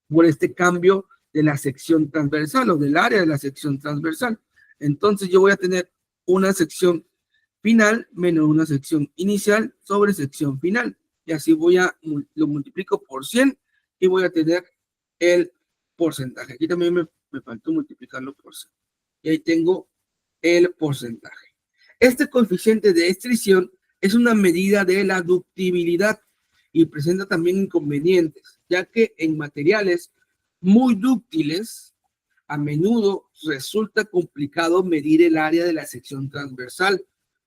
por este cambio de la sección transversal o del área de la sección transversal. Entonces yo voy a tener una sección final menos una sección inicial sobre sección final. Y así lo multiplico por 100 y voy a tener el porcentaje. Aquí también me faltó multiplicarlo por 100. Y ahí tengo el porcentaje. Este coeficiente de extinción es una medida de la ductibilidad y presenta también inconvenientes, ya que en materiales muy dúctiles a menudo resulta complicado medir el área de la sección transversal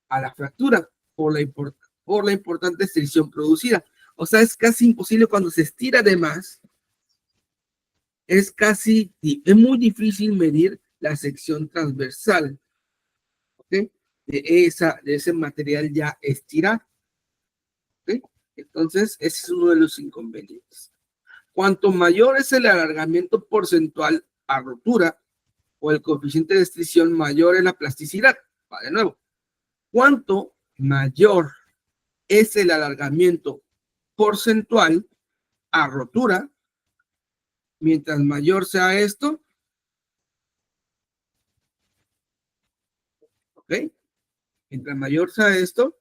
a la fractura por la importante extensión producida. O sea, es casi imposible cuando se estira de más. Es muy difícil medir la sección transversal, ¿okay? de ese material ya estirado. ¿Okay? Entonces, ese es uno de los inconvenientes. Cuanto mayor es el alargamiento porcentual a rotura o el coeficiente de extinción, mayor es la plasticidad. Va de nuevo. Cuanto mayor es el alargamiento porcentual a rotura, mientras mayor sea esto, ¿ok? Mientras mayor sea esto,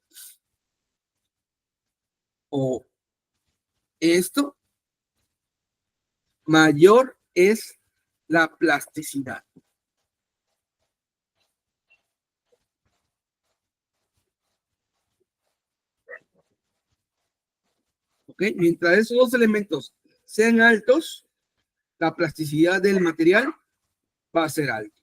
o esto, mayor es la plasticidad. ¿Ok? Mientras esos dos elementos sean altos, la plasticidad del material va a ser alta.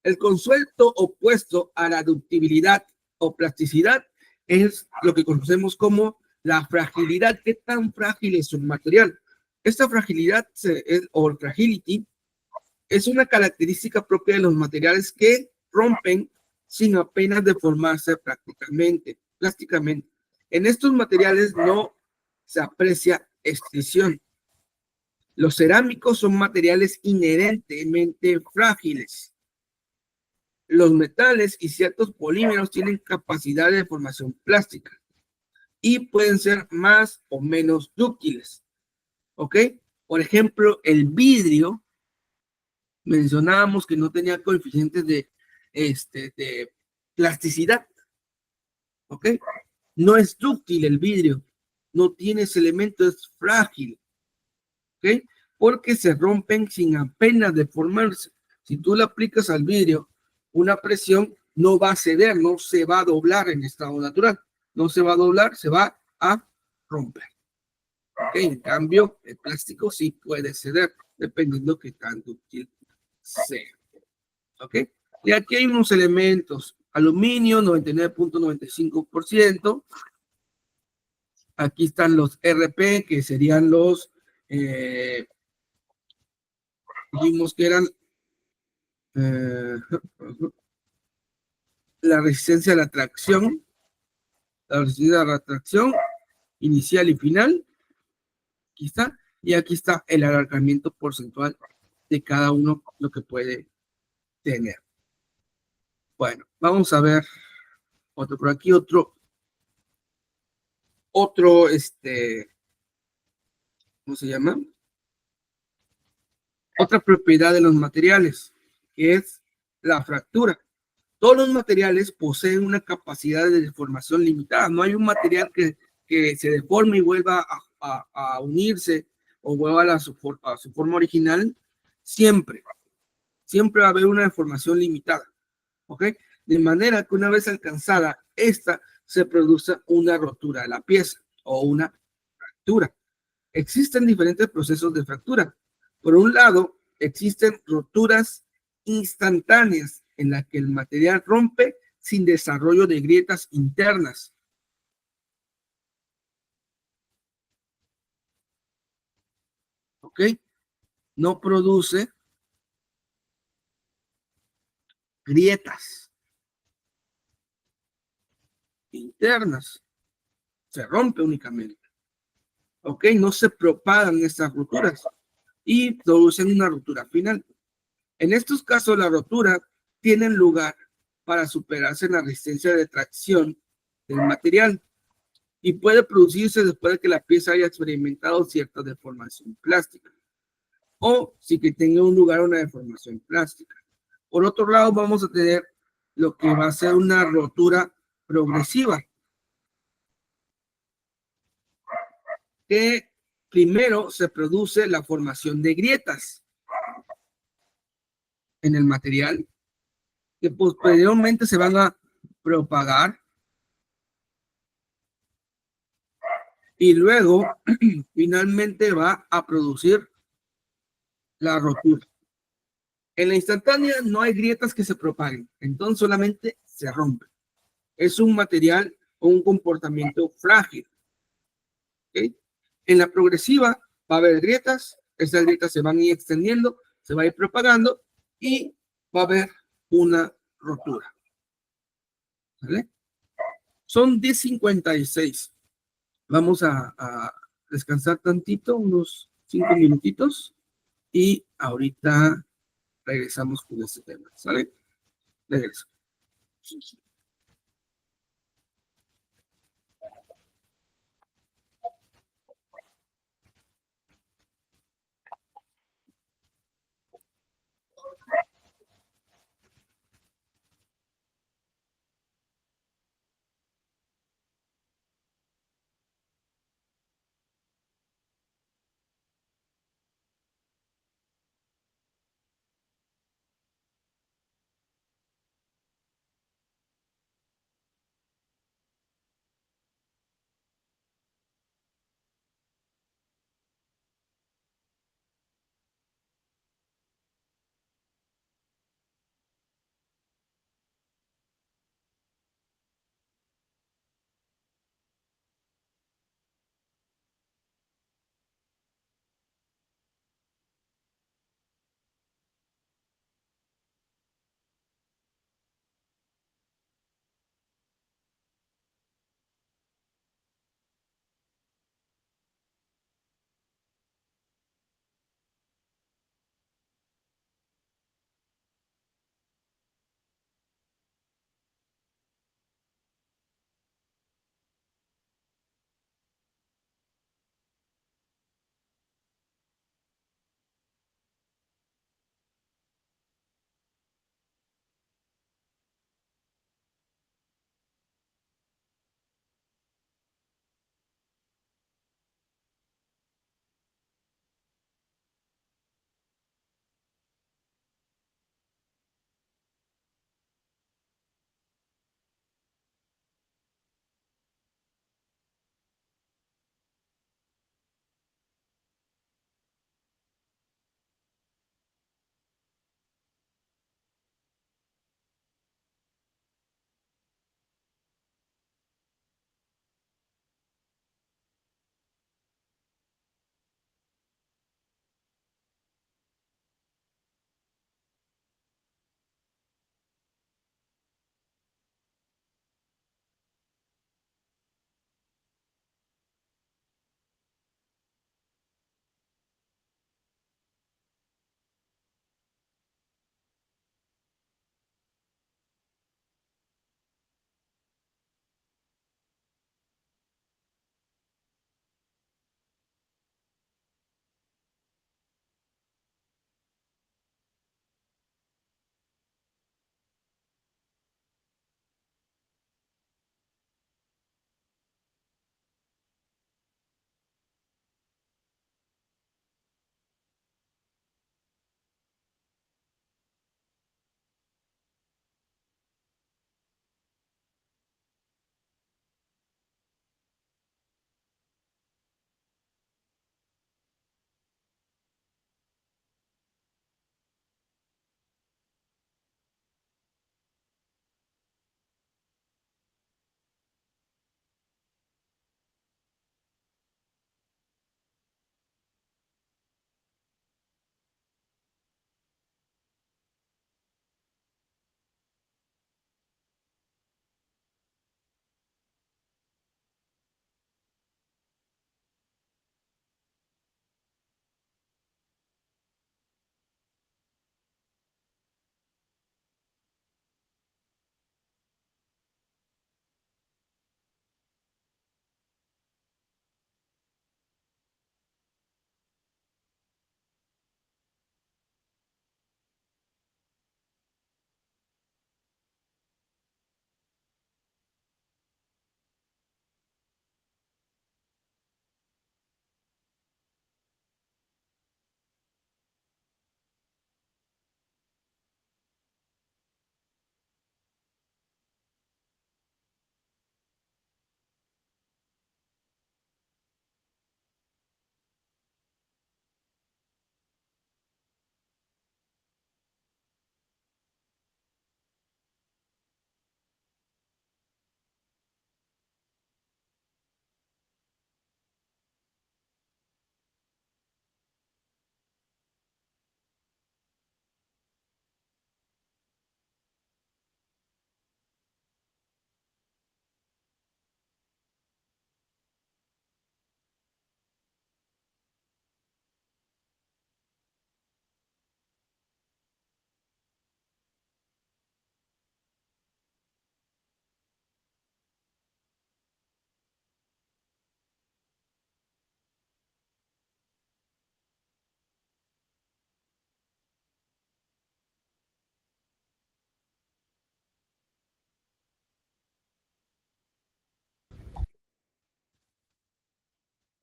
El concepto opuesto a la ductibilidad o plasticidad es lo que conocemos como la fragilidad. ¿Qué tan frágil es un material? Esta fragilidad o fragility Es una característica propia de los materiales que rompen sin apenas deformarse plásticamente. En estos materiales no se aprecia escisión. Los cerámicos son materiales inherentemente frágiles. Los metales y ciertos polímeros tienen capacidad de deformación plástica y pueden ser más o menos dúctiles. ¿Ok? Por ejemplo, el vidrio, mencionábamos que no tenía coeficientes de plasticidad. ¿Ok? No es dúctil el vidrio, no tiene ese elemento, es frágil. ¿Ok? Porque se rompen sin apenas deformarse. Si tú le aplicas al vidrio una presión, no va a ceder, no se va a doblar en estado natural. No se va a doblar, se va a romper. ¿Ok? En cambio, el plástico sí puede ceder, dependiendo de qué tan dúctil sea. ¿Ok? Y aquí hay unos elementos. Aluminio, 99.95%. Aquí están los RP, que serían los, dijimos que eran la resistencia a la tracción, inicial y final. Aquí está. Y aquí está el alargamiento porcentual de cada uno, lo que puede tener. Bueno, vamos a ver otro por aquí, otro, ¿cómo se llama? Otra propiedad de los materiales, que es la fractura. Todos los materiales poseen una capacidad de deformación limitada. No hay un material que se deforme y vuelva a unirse o vuelva a su forma original. Siempre va a haber una deformación limitada. ¿Ok? De manera que una vez alcanzada esta, se produce una rotura de la pieza o una fractura. Existen diferentes procesos de fractura. Por un lado, existen roturas instantáneas en las que el material rompe sin desarrollo de grietas internas. ¿Ok? No produce grietas internas. Se rompe únicamente. ¿Ok? No se propagan estas roturas y producen una rotura final. En estos casos, la rotura tiene lugar para superarse la resistencia de tracción del material y puede producirse después de que la pieza haya experimentado cierta deformación plástica o si que tenga un lugar una deformación plástica. Por otro lado, vamos a tener lo que va a ser una rotura progresiva, que primero se produce la formación de grietas en el material, que posteriormente se van a propagar y luego finalmente va a producir la rotura. En la instantánea no hay grietas que se propaguen, entonces solamente se rompe. Es un material o un comportamiento frágil. ¿Okay? En la progresiva va a haber grietas, esas grietas se van a ir extendiendo, se va a ir propagando y va a haber una rotura. ¿Vale? Son 10:56. Vamos a descansar tantito, unos 5 minutitos, y ahorita regresamos con este tema. ¿Sale? Regreso.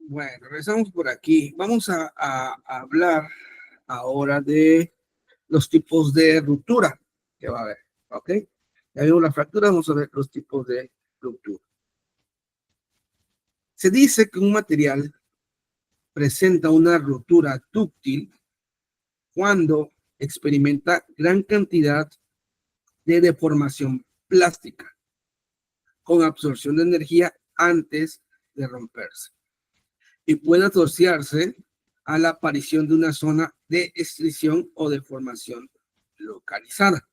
Bueno, regresamos por aquí. Vamos a hablar ahora de los tipos de ruptura que va a haber, ¿ok? Ya vimos la fractura, vamos a ver los tipos de ruptura. Se dice que un material presenta una ruptura dúctil cuando experimenta gran cantidad de deformación plástica con absorción de energía antes de romperse y puede asociarse a la aparición de una zona de estrición o deformación localizada.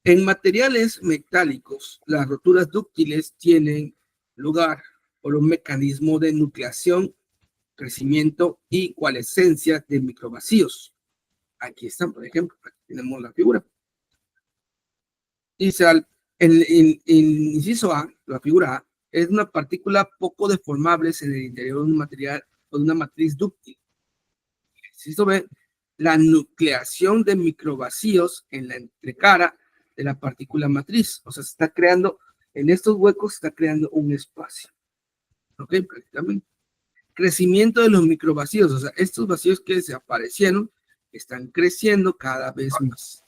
En materiales metálicos, las roturas dúctiles tienen lugar por un mecanismo de nucleación, crecimiento y coalescencia de microvacíos. Aquí están, por ejemplo, aquí tenemos la figura. Dice, el inciso A, la figura A, es una partícula poco deformable en el interior de un material o de una matriz dúctil. Inciso B, la nucleación de microvacíos en la entrecara de la partícula matriz. O sea, se está creando, en estos huecos se está creando un espacio. ¿Ok? Prácticamente. Crecimiento de los microvacíos. O sea, estos vacíos que desaparecieron están creciendo cada vez más.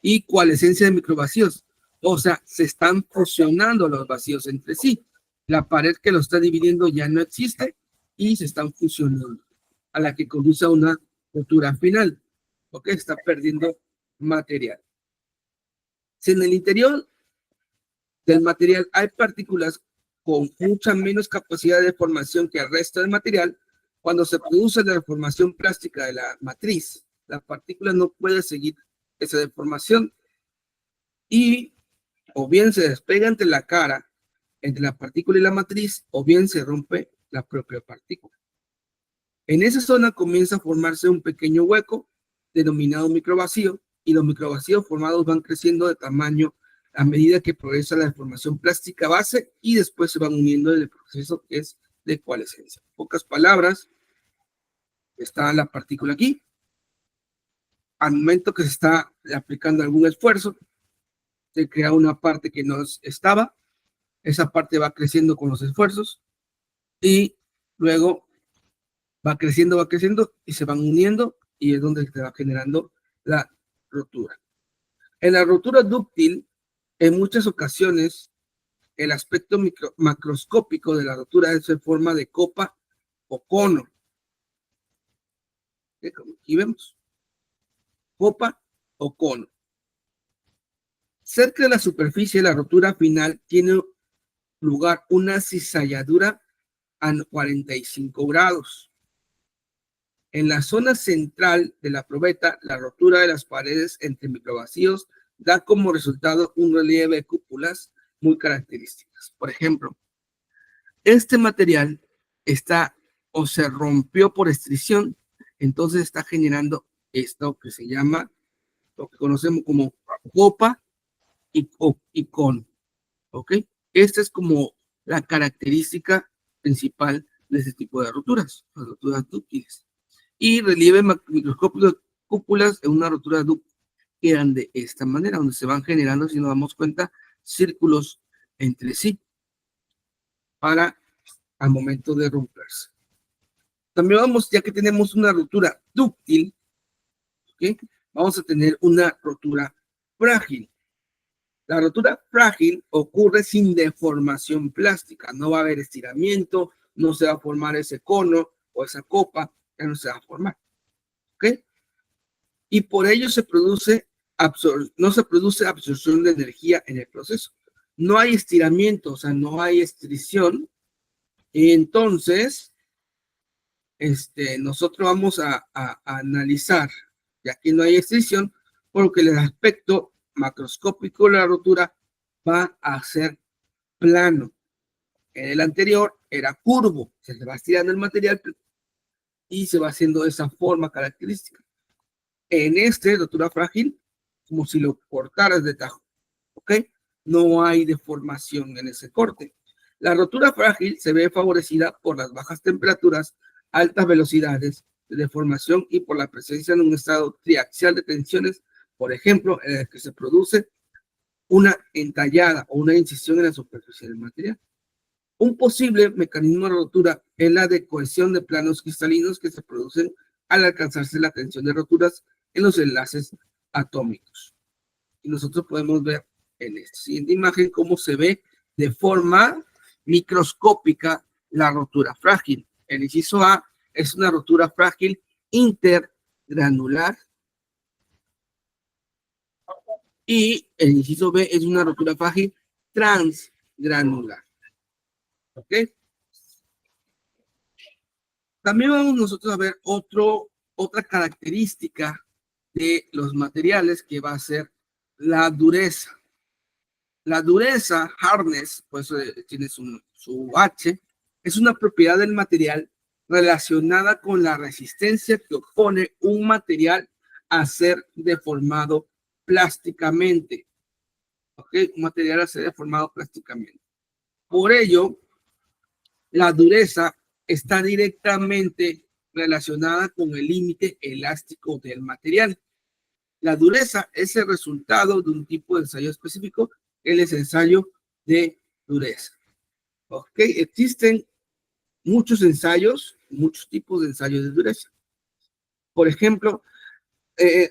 Y coalescencia de microvacíos. O sea, se están fusionando los vacíos entre sí. La pared que lo está dividiendo ya no existe y se están fusionando, a la que conduce a una ruptura final. ¿Ok? Está perdiendo material. Si en el interior del material hay partículas con mucha menos capacidad de formación que el resto del material, cuando se produce la deformación plástica de la matriz, la partícula no puede seguir esa deformación y o bien se despega entre la cara, entre la partícula y la matriz, o bien se rompe la propia partícula. En esa zona comienza a formarse un pequeño hueco denominado microvacío, y los microvacíos formados van creciendo de tamaño a medida que progresa la deformación plástica base y después se van uniendo en el proceso que es de coalescencia. En pocas palabras, está la partícula aquí. Al momento que se está aplicando algún esfuerzo, se crea una parte que no estaba, esa parte va creciendo con los esfuerzos y luego va creciendo y se van uniendo y es donde se va generando la rotura. En la rotura dúctil, en muchas ocasiones, el aspecto macroscópico de la rotura es en forma de copa o cono. Como aquí vemos, copa o cono. Cerca de la superficie, la rotura final tiene lugar una cizalladura a 45 grados. En la zona central de la probeta, la rotura de las paredes entre microvacíos da como resultado un relieve de cúpulas muy características. Por ejemplo, este material está o se rompió por estrición, entonces está generando esto que se llama, lo que conocemos como copa y cono. ¿Ok? Esta es como la característica principal de este tipo de roturas, las roturas dúctiles. Y relieve microscópico de cúpulas en una rotura dúctil quedan de esta manera, donde se van generando, si nos damos cuenta, círculos entre sí para al momento de romperse. También vamos, ya que tenemos una rotura dúctil, ¿okay? Vamos a tener una rotura frágil. La rotura frágil ocurre sin deformación plástica, no va a haber estiramiento, no se va a formar ese cono o esa copa, ya no se va a formar. ¿Ok? Y por ello no se produce absorción de energía en el proceso. No hay estiramiento, o sea, no hay estrición. Y entonces, nosotros vamos a analizar, y aquí no hay estrición, porque el aspecto macroscópico de la rotura va a ser plano. En el anterior era curvo, se le va estirando el material y se va haciendo esa forma característica. En rotura frágil, como si lo cortaras de tajo, ¿ok? No hay deformación en ese corte. La rotura frágil se ve favorecida por las bajas temperaturas, altas velocidades de deformación y por la presencia de un estado triaxial de tensiones, por ejemplo, en el que se produce una entallada o una incisión en la superficie del material. Un posible mecanismo de rotura es la de cohesión de planos cristalinos que se producen al alcanzarse la tensión de roturas en los enlaces atómicos. Y nosotros podemos ver en esta siguiente imagen cómo se ve de forma microscópica la rotura frágil. El inciso A es una rotura frágil intergranular y el inciso B es una rotura frágil transgranular. ¿Ok? También vamos nosotros a ver otra característica de los materiales que va a ser la dureza. La dureza, hardness, pues tiene su H, es una propiedad del material relacionada con la resistencia que opone un material a ser deformado plásticamente. ¿Ok? Un material a ser deformado plásticamente. Por ello, la dureza está directamente relacionada con el límite elástico del material. La dureza es el resultado de un tipo de ensayo específico, el ensayo de dureza. ¿Ok? Existen muchos ensayos, muchos tipos de ensayos de dureza. Por ejemplo,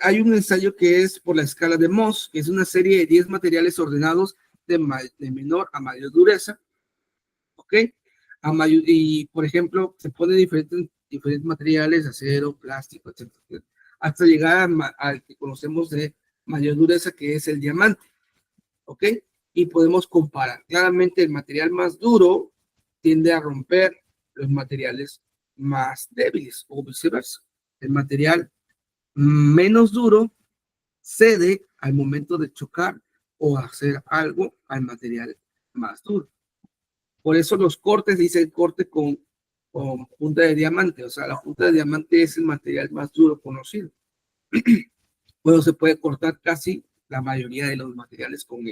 hay un ensayo que es por la escala de Mohs, que es una serie de 10 materiales ordenados de menor a mayor dureza. ¿Ok? Y, por ejemplo, se ponen diferentes materiales, acero, plástico, etc., hasta llegar al que conocemos de mayor dureza, que es el diamante. ¿Ok? Y podemos comparar. Claramente, el material más duro tiende a romper los materiales más débiles o viceversa. El material menos duro cede al momento de chocar o hacer algo al material más duro. Por eso los cortes dicen corte con punta de diamante. O sea, la punta de diamante es el material más duro conocido. Bueno, se puede cortar casi la mayoría de los materiales con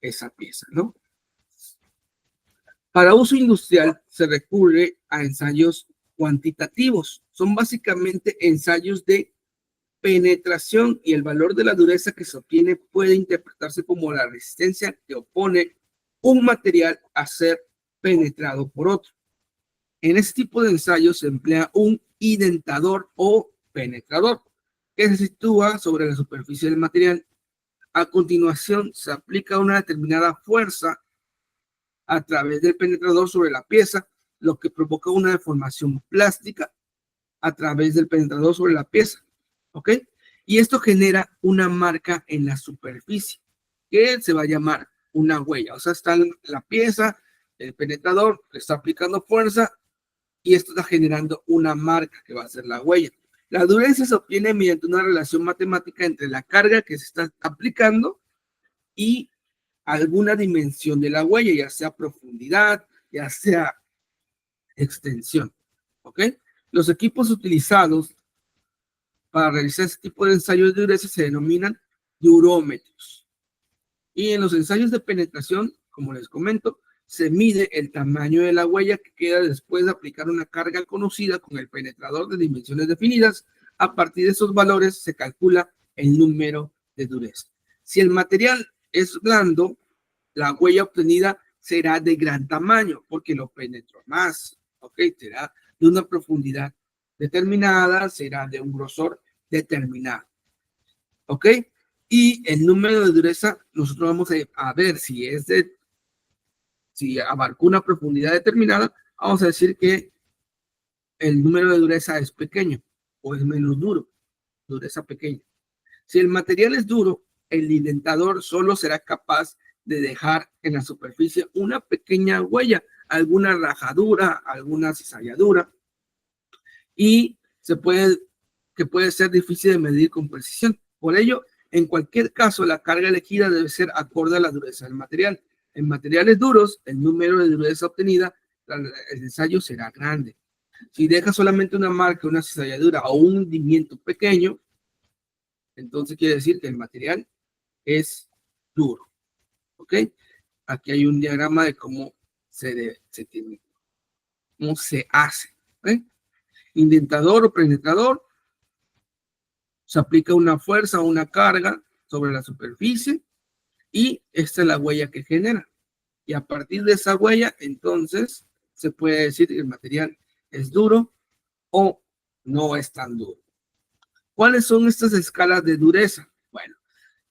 esa pieza, ¿no? Para uso industrial se recurre a ensayos cuantitativos. Son básicamente ensayos de penetración y el valor de la dureza que se obtiene puede interpretarse como la resistencia que opone un material a ser penetrado por otro. En este tipo de ensayos se emplea un indentador o penetrador que se sitúa sobre la superficie del material. A continuación, se aplica una determinada fuerza a través del penetrador sobre la pieza, lo que provoca una deformación plástica a través del penetrador sobre la pieza. ¿Ok? Y esto genera una marca en la superficie que se va a llamar una huella. O sea, está la pieza, el penetrador le está aplicando fuerza y esto está generando una marca que va a ser la huella. La dureza se obtiene mediante una relación matemática entre la carga que se está aplicando y alguna dimensión de la huella, ya sea profundidad, ya sea extensión. ¿Ok? Los equipos utilizados para realizar este tipo de ensayos de dureza se denominan durómetros. Y en los ensayos de penetración, como les comento, se mide el tamaño de la huella que queda después de aplicar una carga conocida con el penetrador de dimensiones definidas. A partir de esos valores se calcula el número de dureza. Si el material es blando, la huella obtenida será de gran tamaño porque lo penetró más. ¿Ok? Será de una profundidad determinada, será de un grosor determinado. ¿Ok? Y el número de dureza, nosotros vamos a ver si abarcó una profundidad determinada, vamos a decir que el número de dureza es pequeño o es menos duro, dureza pequeña. Si el material es duro, el indentador solo será capaz de dejar en la superficie una pequeña huella, alguna rajadura, alguna cizalladura, y que puede ser difícil de medir con precisión. Por ello, en cualquier caso, la carga elegida debe ser acorde a la dureza del material. En materiales duros, el número de dureza obtenida, el ensayo será grande. Si deja solamente una marca, una cizalladura o un hundimiento pequeño, entonces quiere decir que el material es duro. ¿Ok? Aquí hay un diagrama de cómo cómo se hace. ¿Ok? Indentador o penetrador, se aplica una fuerza o una carga sobre la superficie y esta es la huella que genera. Y a partir de esa huella, entonces, se puede decir que el material es duro o no es tan duro. ¿Cuáles son estas escalas de dureza? Bueno,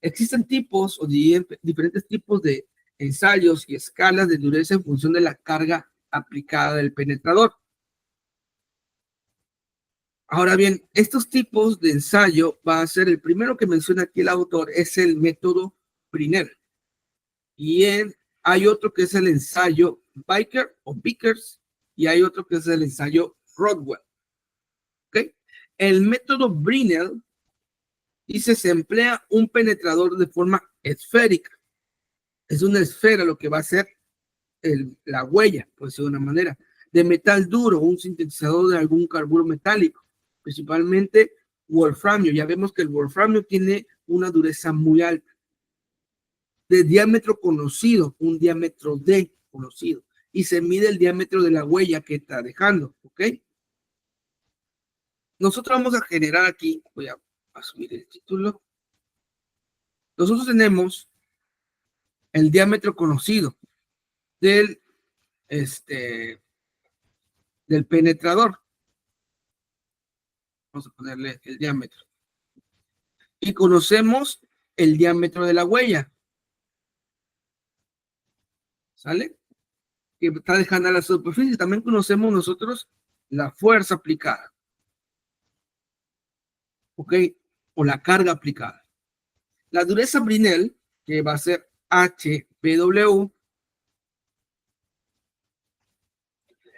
existen tipos o diferentes tipos de ensayos y escalas de dureza en función de la carga aplicada del penetrador. Ahora bien, estos tipos de ensayo va a ser el primero que menciona aquí el autor, es el método Brinell. Y hay otro que es el ensayo Biker o Vickers y hay otro que es el ensayo Rodwell. ¿Okay? El método Brinell dice se emplea un penetrador de forma esférica. Es una esfera lo que va a ser la huella, por decirlo de una manera, de metal duro, un sintetizador de algún carburo metálico, principalmente wolframio. Ya vemos que el wolframio tiene una dureza muy alta, de diámetro conocido, un diámetro D conocido, y se mide el diámetro de la huella que está dejando, ¿ok? Nosotros vamos a generar aquí, voy a subir el título. Nosotros tenemos el diámetro conocido del, del penetrador. Vamos a ponerle el diámetro. Y conocemos el diámetro de la huella. ¿Sale? Que está dejando a la superficie. También conocemos nosotros la fuerza aplicada. ¿Ok? O la carga aplicada. La dureza Brinell, que va a ser HPW,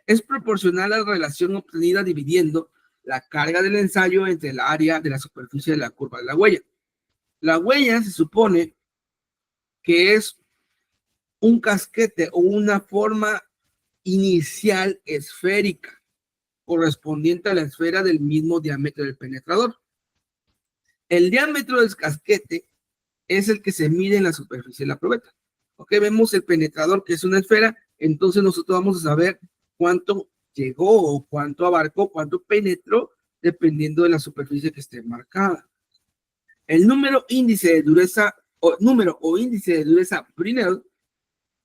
es proporcional a la relación obtenida dividiendo la carga del ensayo entre el área de la superficie de la curva de la huella. La huella se supone que es un casquete o una forma inicial esférica correspondiente a la esfera del mismo diámetro del penetrador. El diámetro del casquete es el que se mide en la superficie de la probeta. Ok, vemos el penetrador que es una esfera, entonces nosotros vamos a saber cuánto llegó o cuánto abarcó, cuánto penetró, dependiendo de la superficie que esté marcada. El número índice de dureza o número o índice de dureza Brinell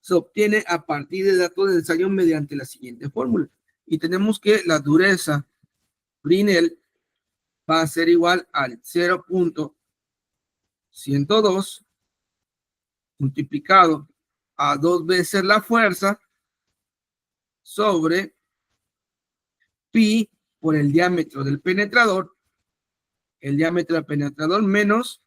se obtiene a partir de datos de ensayo mediante la siguiente fórmula. Y tenemos que la dureza Brinell va a ser igual al 0.102 multiplicado a 2 veces la fuerza sobre pi por el diámetro del penetrador, el diámetro del penetrador menos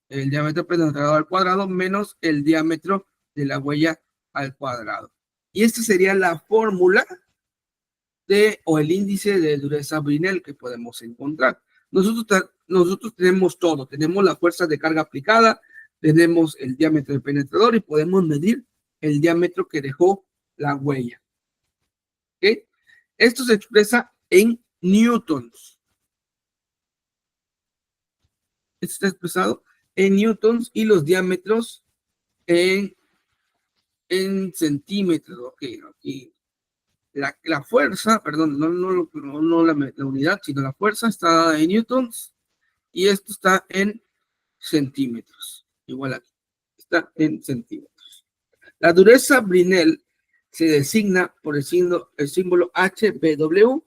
el diámetro del penetrador al cuadrado menos el diámetro de la huella al cuadrado. Y esta sería la fórmula o el índice de dureza Brinell que podemos encontrar. Nosotros tenemos todo, tenemos la fuerza de carga aplicada, tenemos el diámetro del penetrador y podemos medir el diámetro que dejó la huella. ¿Okay? Esto se expresa en newtons. Esto está expresado en newtons y los diámetros en centímetros. Ok, aquí. La fuerza, perdón, no la unidad, sino la fuerza está en newtons y esto está en centímetros. Igual aquí, está en centímetros. La dureza Brinell se designa por el símbolo HBW,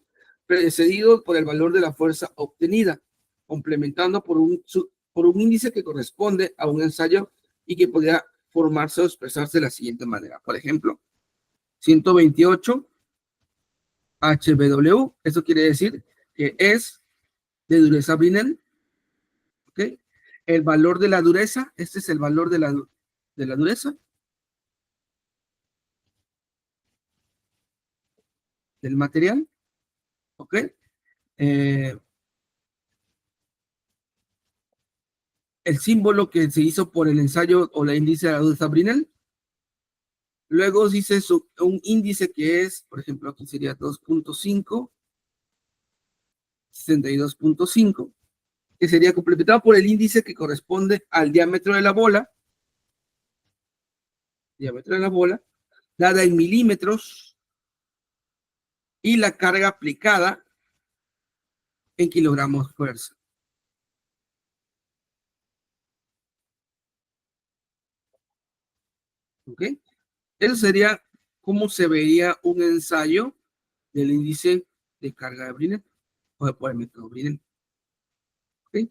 precedido por el valor de la fuerza obtenida, complementando por un índice que corresponde a un ensayo y que podría formarse o expresarse de la siguiente manera. Por ejemplo, 128 HBW, eso quiere decir que es de dureza Brinell, ¿ok? El valor de la dureza, este es el valor de la dureza del material, ¿ok? El símbolo que se hizo por el ensayo o la índice de la dureza Brinell. Luego dice un índice que es, por ejemplo, aquí sería 2.5, 62.5, que sería complementado por el índice que corresponde al diámetro de la bola, dada en milímetros, y la carga aplicada en kilogramos fuerza. ¿Ok? Eso sería cómo se vería un ensayo del índice de carga de Brinell o por el método Brinell. ¿Okay?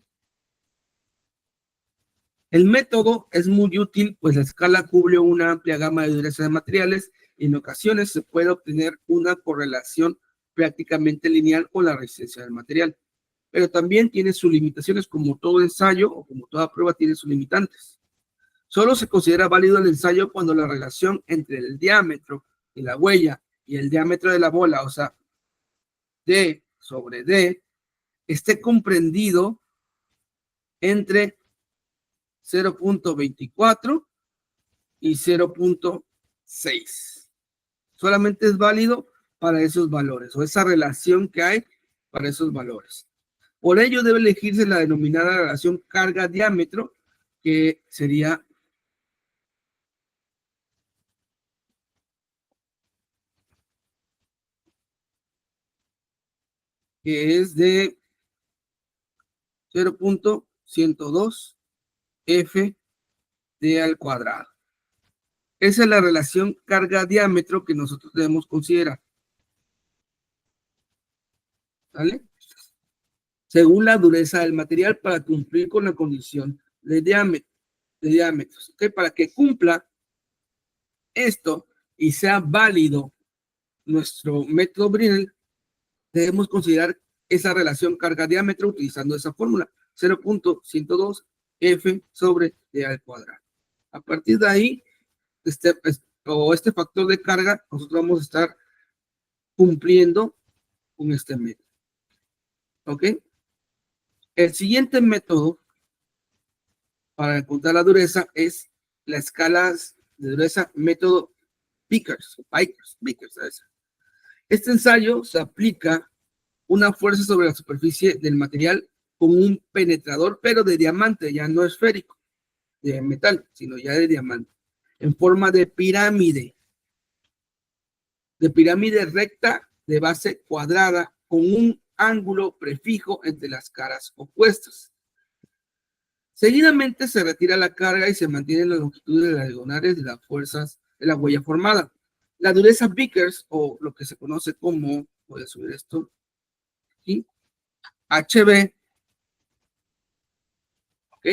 El método es muy útil, pues la escala cubre una amplia gama de dureza de materiales y en ocasiones se puede obtener una correlación prácticamente lineal con la resistencia del material. Pero también tiene sus limitaciones, como todo ensayo o como toda prueba tiene sus limitantes. Solo se considera válido el ensayo cuando la relación entre el diámetro de la huella y el diámetro de la bola, o sea, D sobre D, esté comprendido entre 0.24 y 0.6. Solamente es válido para esos valores o esa relación que hay para esos valores. Por ello debe elegirse la denominada relación carga-diámetro, que sería que es de 0.102 F D al cuadrado. Esa es la relación carga-diámetro que nosotros debemos considerar. ¿Vale? Según la dureza del material para cumplir con la condición de diámetros. ¿Okay? Para que cumpla esto y sea válido nuestro método Brinell, debemos considerar esa relación carga-diámetro utilizando esa fórmula, 0.102 F sobre D al cuadrado. A partir de ahí, este factor de carga, nosotros vamos a estar cumpliendo con este método. ¿Ok? El siguiente método para encontrar la dureza es la escala de dureza método Vickers. Este ensayo se aplica una fuerza sobre la superficie del material con un penetrador, pero de diamante, ya no esférico, de metal, sino ya de diamante, en forma de pirámide recta de base cuadrada con un ángulo prefijo entre las caras opuestas. Seguidamente se retira la carga y se mantiene la longitud de las diagonales de las fuerzas de la huella formada. La dureza Vickers, o lo que se conoce como, voy a subir esto aquí, HB, ¿ok?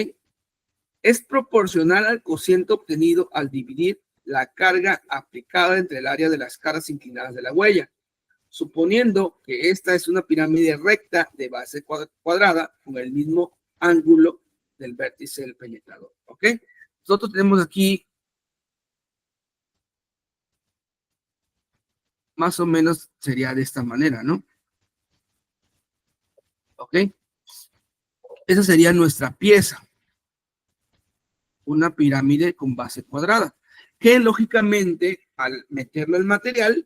Es proporcional al cociente obtenido al dividir la carga aplicada entre el área de las caras inclinadas de la huella, suponiendo que esta es una pirámide recta de base cuadrada con el mismo ángulo del vértice del penetrador. ¿Ok? Nosotros tenemos aquí más o menos sería de esta manera, ¿no? ¿Ok? Esa sería nuestra pieza, una pirámide con base cuadrada, que lógicamente al meterlo el material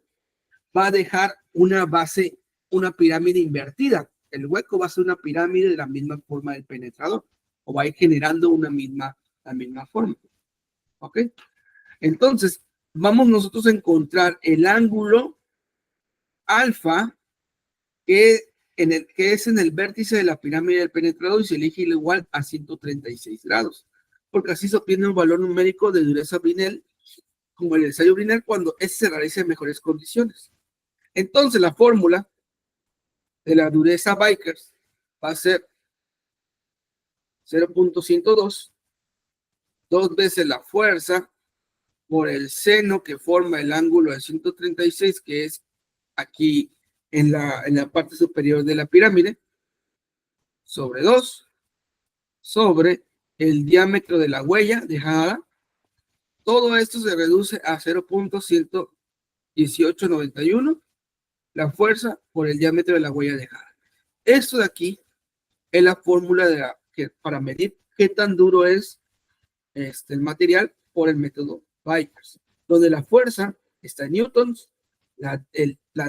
va a dejar una base, una pirámide invertida. El hueco va a ser una pirámide de la misma forma del penetrador, o va a ir generando la misma forma. ¿Ok? Entonces, vamos nosotros a encontrar el ángulo alfa que es en el vértice de la pirámide del penetrador y se elige igual a 136 grados, porque así se obtiene un valor numérico de dureza Brinell, como el ensayo Brinell, cuando se realiza en mejores condiciones. Entonces, la fórmula de la dureza Vickers va a ser 0.102, dos veces la fuerza por el seno que forma el ángulo de 136, que es aquí en la parte superior de la pirámide, sobre 2, sobre el diámetro de la huella dejada. Todo esto se reduce a 0.11891, la fuerza por el diámetro de la huella dejada. Esto de aquí es la fórmula para medir qué tan duro es el material por el método Vickers, donde la fuerza está en newtons, la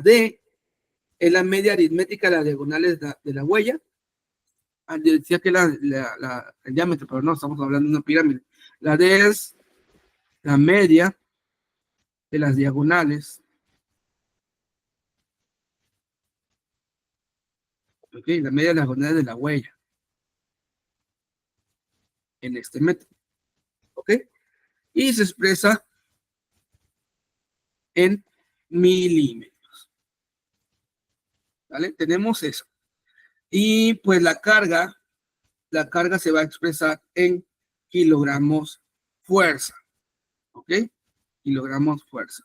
D es la media aritmética de las diagonales de la huella. Decía que el diámetro, pero no, estamos hablando de una pirámide. La D es la media de las diagonales. ¿Ok? La media de las diagonales de la huella. En este método. ¿Ok? Y se expresa en milímetros. ¿Vale? Tenemos eso. Y pues la carga se va a expresar en kilogramos fuerza. ¿Ok? Kilogramos fuerza.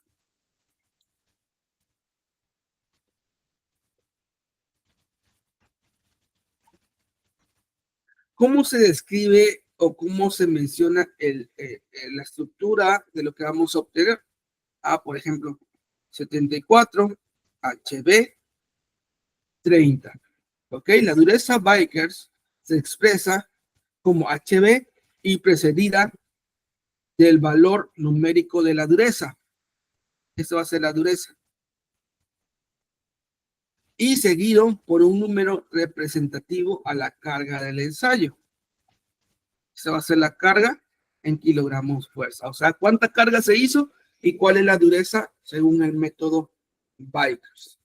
¿Cómo se describe o cómo se menciona la estructura de lo que vamos a obtener? Por ejemplo, 74 HB 30. ¿Ok? La dureza Vickers se expresa como HB y precedida del valor numérico de la dureza. Esto va a ser la dureza. Y seguido por un número representativo a la carga del ensayo. Esta va a ser la carga en kilogramos fuerza. O sea, cuánta carga se hizo y cuál es la dureza según el método Vickers.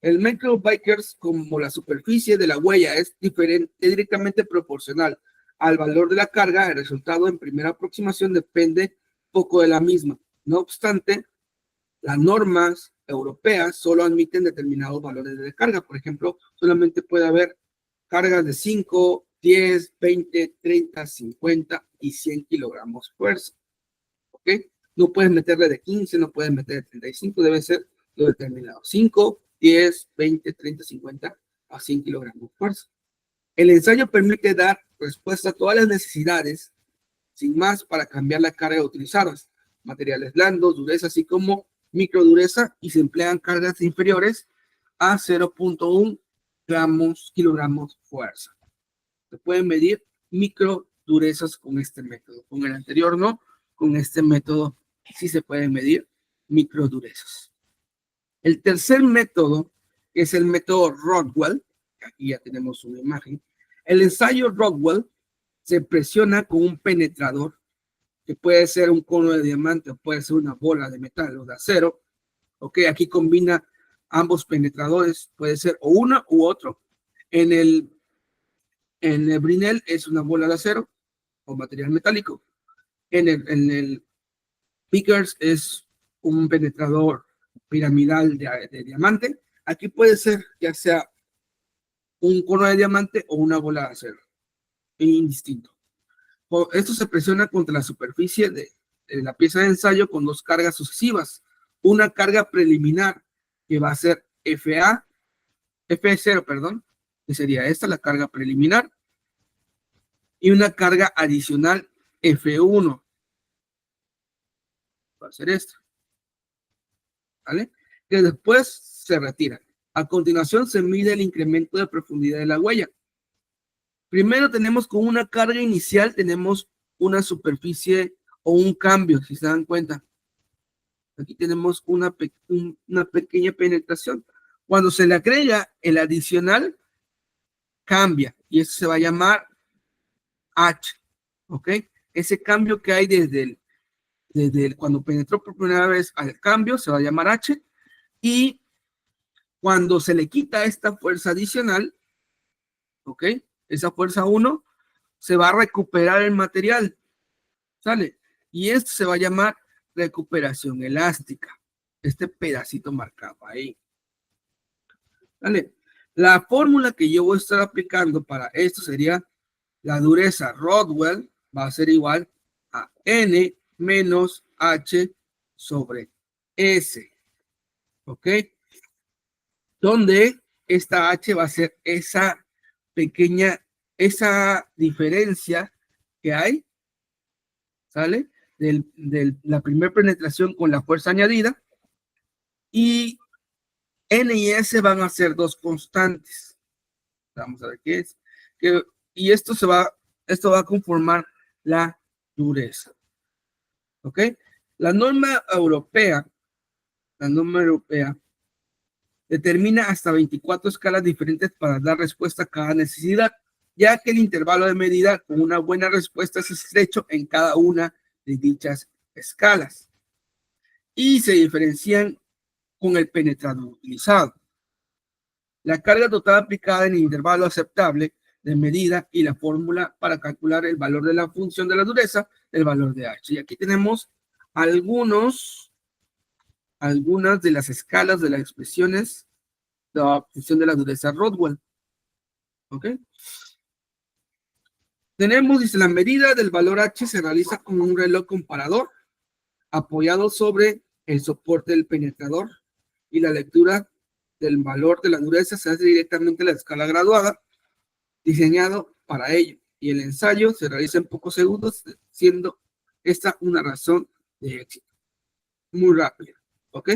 El método Vickers, como la superficie de la huella es directamente proporcional al valor de la carga, el resultado en primera aproximación depende poco de la misma. No obstante, las normas europeas solo admiten determinados valores de carga. Por ejemplo, solamente puede haber cargas de 5, 10, 20, 30, 50 y 100 kilogramos fuerza. ¿Ok? No puedes meterle de 15, no puedes meterle de 35, debe ser lo determinado. 5, 10, 20, 30, 50 a 100 kilogramos fuerza. El ensayo permite dar respuesta a todas las necesidades, sin más, para cambiar la carga utilizadas. Materiales blandos, dureza, así como microdureza, y se emplean cargas inferiores a 0.1 kilogramos fuerza. Se pueden medir microdurezas con este método. Con el anterior no, con este método sí se pueden medir microdurezas. El tercer método es el método Rockwell. Aquí ya tenemos una imagen. El ensayo Rockwell se presiona con un penetrador que puede ser un cono de diamante o puede ser una bola de metal o de acero. Ok, aquí combina ambos penetradores, puede ser o uno u otro. En el Brinell es una bola de acero o material metálico. En el Vickers es un penetrador piramidal de diamante. Aquí puede ser ya sea un cono de diamante o una bola de acero. Indistinto. Esto se presiona contra la superficie de la pieza de ensayo con dos cargas sucesivas. Una carga preliminar que va a ser F0, perdón, que sería esta, la carga preliminar, y una carga adicional F1. Va a ser esta. ¿Vale? Que después se retira. A continuación se mide el incremento de profundidad de la huella. Primero tenemos con una carga inicial, tenemos una superficie o un cambio, si se dan cuenta. Aquí tenemos una pequeña penetración. Cuando se le agrega el adicional, cambia y eso se va a llamar H. ¿Ok? Ese cambio que hay desde cuando penetró por primera vez al cambio se va a llamar H, y cuando se le quita esta fuerza adicional, ¿ok? Esa fuerza 1, se va a recuperar el material, ¿sale? Y esto se va a llamar recuperación elástica, este pedacito marcado ahí, ¿vale? La fórmula que yo voy a estar aplicando para esto sería la dureza Rockwell va a ser igual a N menos H sobre S, ¿ok? Donde esta H va a ser esa diferencia que hay, ¿sale? De la primera penetración con la fuerza añadida, y N y S van a ser dos constantes. Vamos a ver qué es. Y esto va a conformar la dureza. ¿Ok? La norma europea determina hasta 24 escalas diferentes para dar respuesta a cada necesidad, ya que el intervalo de medida con una buena respuesta es estrecho en cada una de dichas escalas y se diferencian con el penetrador utilizado. La carga total aplicada en el intervalo aceptable de medida y la fórmula para calcular el valor de la función de la dureza, el valor de H. Y aquí tenemos algunos algunas de las escalas de las expresiones de la obtención de la dureza Rodwell. ¿Ok? Tenemos, dice, la medida del valor H se realiza con un reloj comparador apoyado sobre el soporte del penetrador y la lectura del valor de la dureza se hace directamente en la escala graduada diseñado para ello y el ensayo se realiza en pocos segundos, siendo esta una razón de éxito. Muy rápido, ¿ok?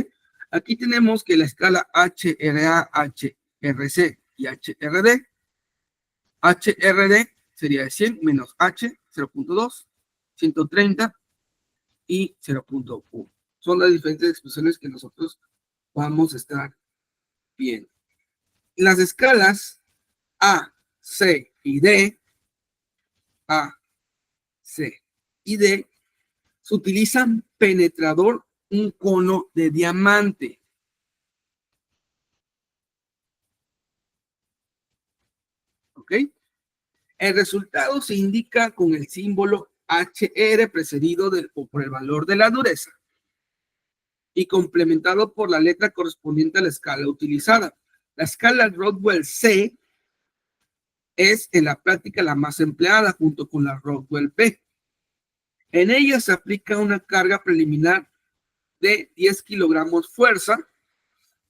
Aquí tenemos que la escala HRA, HRC y HRD. HRD sería de 100 menos H, 0.2, 130 y 0.1. Son las diferentes expresiones que nosotros vamos a estar viendo. Las escalas A, C y D, A, C y D, se utilizan penetrador, un cono de diamante. ¿Ok? El resultado se indica con el símbolo HR precedido por el valor de la dureza y complementado por la letra correspondiente a la escala utilizada. La escala Rodwell C es en la práctica la más empleada junto con la Rodwell P. En ella se aplica una carga preliminar de 10 kilogramos fuerza.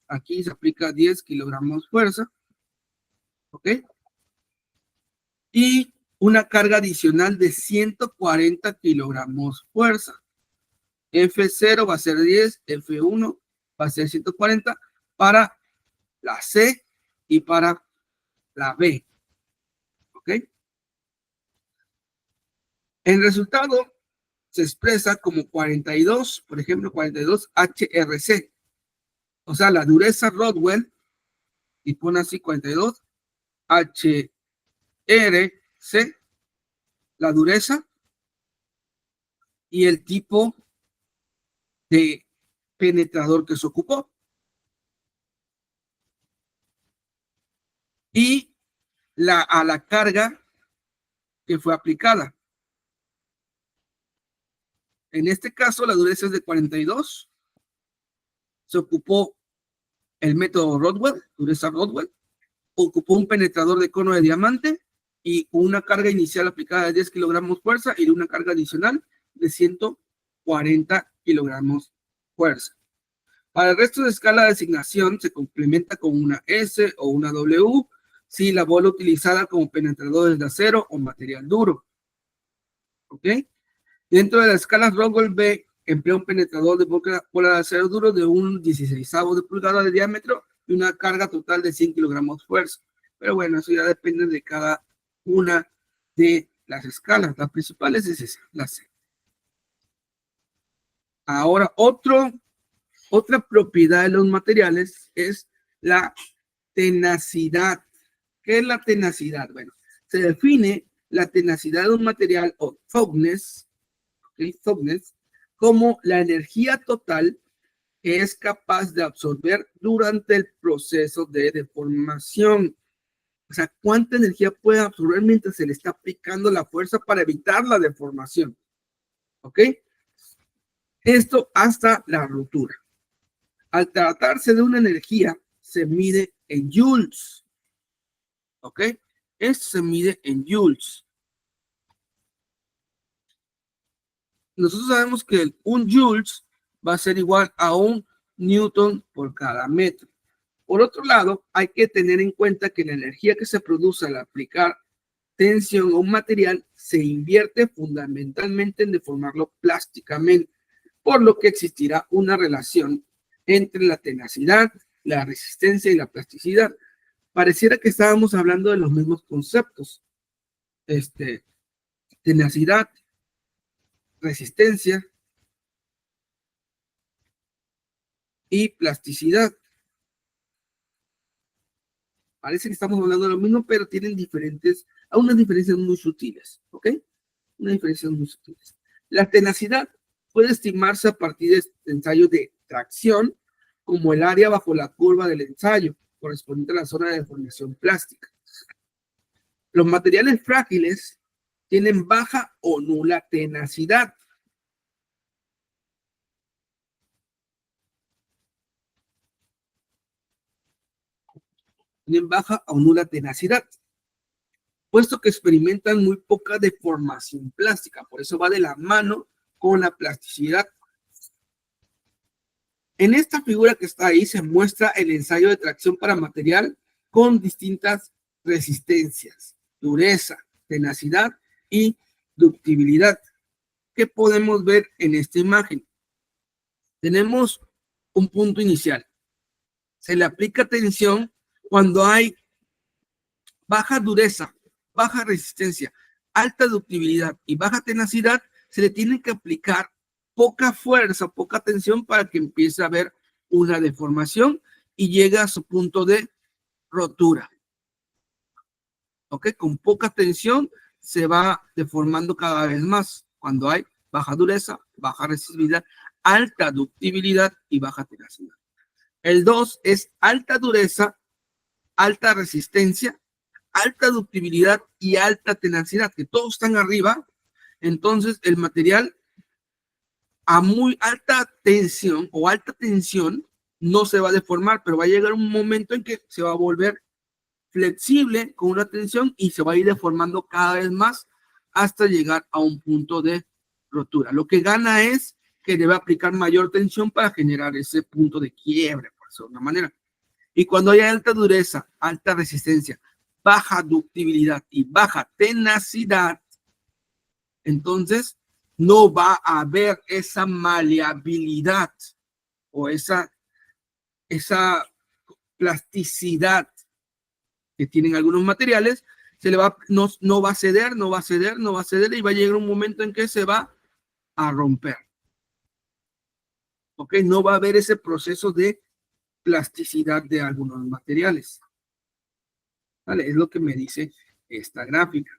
Aquí se aplica 10 kilogramos fuerza. ¿Ok? Y una carga adicional de 140 kilogramos fuerza. F0 va a ser 10, F1 va a ser 140 para la C y para la B. ¿Ok? El resultado se expresa como 42, por ejemplo, 42 HRC. O sea, la dureza Rodwell, y pone así 42 HRC, la dureza y el tipo de penetrador que se ocupó. Y a la carga que fue aplicada. En este caso, la dureza es de 42. Se ocupó el método Rodwell, dureza Rodwell. Ocupó un penetrador de cono de diamante y una carga inicial aplicada de 10 kilogramos fuerza y una carga adicional de 140 kilogramos fuerza. Para el resto de escala de asignación se complementa con una S o una W si la bola utilizada como penetrador de acero o material duro. ¿Ok? Dentro de la escala Rodwell B, emplea un penetrador de bola de acero duro de un 16avo de pulgada de diámetro y una carga total de 100 kilogramos fuerza. Pero bueno, eso ya depende de cada una de las escalas. Las principales es esa, la C. Ahora, otra propiedad de los materiales es la tenacidad. ¿Qué es la tenacidad? Bueno, se define la tenacidad de un material o toughness, como la energía total que es capaz de absorber durante el proceso de deformación. O sea, ¿cuánta energía puede absorber mientras se le está aplicando la fuerza para evitar la deformación? ¿Ok? Esto hasta la ruptura. Al tratarse de una energía, se mide en joules. ¿Ok? Esto se mide en joules. Nosotros sabemos que un joules va a ser igual a un newton por cada metro. Por otro lado, hay que tener en cuenta que la energía que se produce al aplicar tensión a un material se invierte fundamentalmente en deformarlo plásticamente, por lo que existirá una relación entre la tenacidad, la resistencia y la plasticidad. Pareciera que estábamos hablando de los mismos conceptos. Tenacidad, resistencia y plasticidad. Parece que estamos hablando de lo mismo, pero tienen unas diferencias muy sutiles, ¿ok? Unas diferencias muy sutiles. La tenacidad puede estimarse a partir de ensayos de tracción, como el área bajo la curva del ensayo, correspondiente a la zona de deformación plástica. Los materiales frágiles tienen baja o nula tenacidad. tienen baja o nula tenacidad, puesto que experimentan muy poca deformación plástica. Por eso va de la mano con la plasticidad. En esta figura que está ahí se muestra el ensayo de tracción para material con distintas resistencias, dureza, tenacidad y ductibilidad. ¿Qué podemos ver en esta imagen? Tenemos un punto inicial. Se le aplica tensión cuando hay baja dureza, baja resistencia, alta ductibilidad y baja tenacidad. Se le tiene que aplicar poca fuerza, poca tensión para que empiece a haber una deformación y llegue a su punto de rotura. ¿Ok? Con poca tensión se va deformando cada vez más cuando hay baja dureza, baja resistividad, alta ductibilidad y baja tenacidad. El 2 es alta dureza, alta resistencia, alta ductibilidad y alta tenacidad, que todos están arriba. Entonces el material a muy alta tensión o alta tensión no se va a deformar, pero va a llegar un momento en que se va a volver flexible con una tensión y se va a ir deformando cada vez más hasta llegar a un punto de rotura. Lo que gana es que debe aplicar mayor tensión para generar ese punto de quiebre, por decirlo de una manera. Y cuando hay alta dureza, alta resistencia, baja ductibilidad y baja tenacidad, entonces no va a haber esa maleabilidad o esa plasticidad que tienen algunos materiales. No va a ceder, no va a ceder, no va a ceder y va a llegar un momento en que se va a romper. ¿Ok? No va a haber ese proceso de plasticidad de algunos materiales. ¿Vale? Es lo que me dice esta gráfica.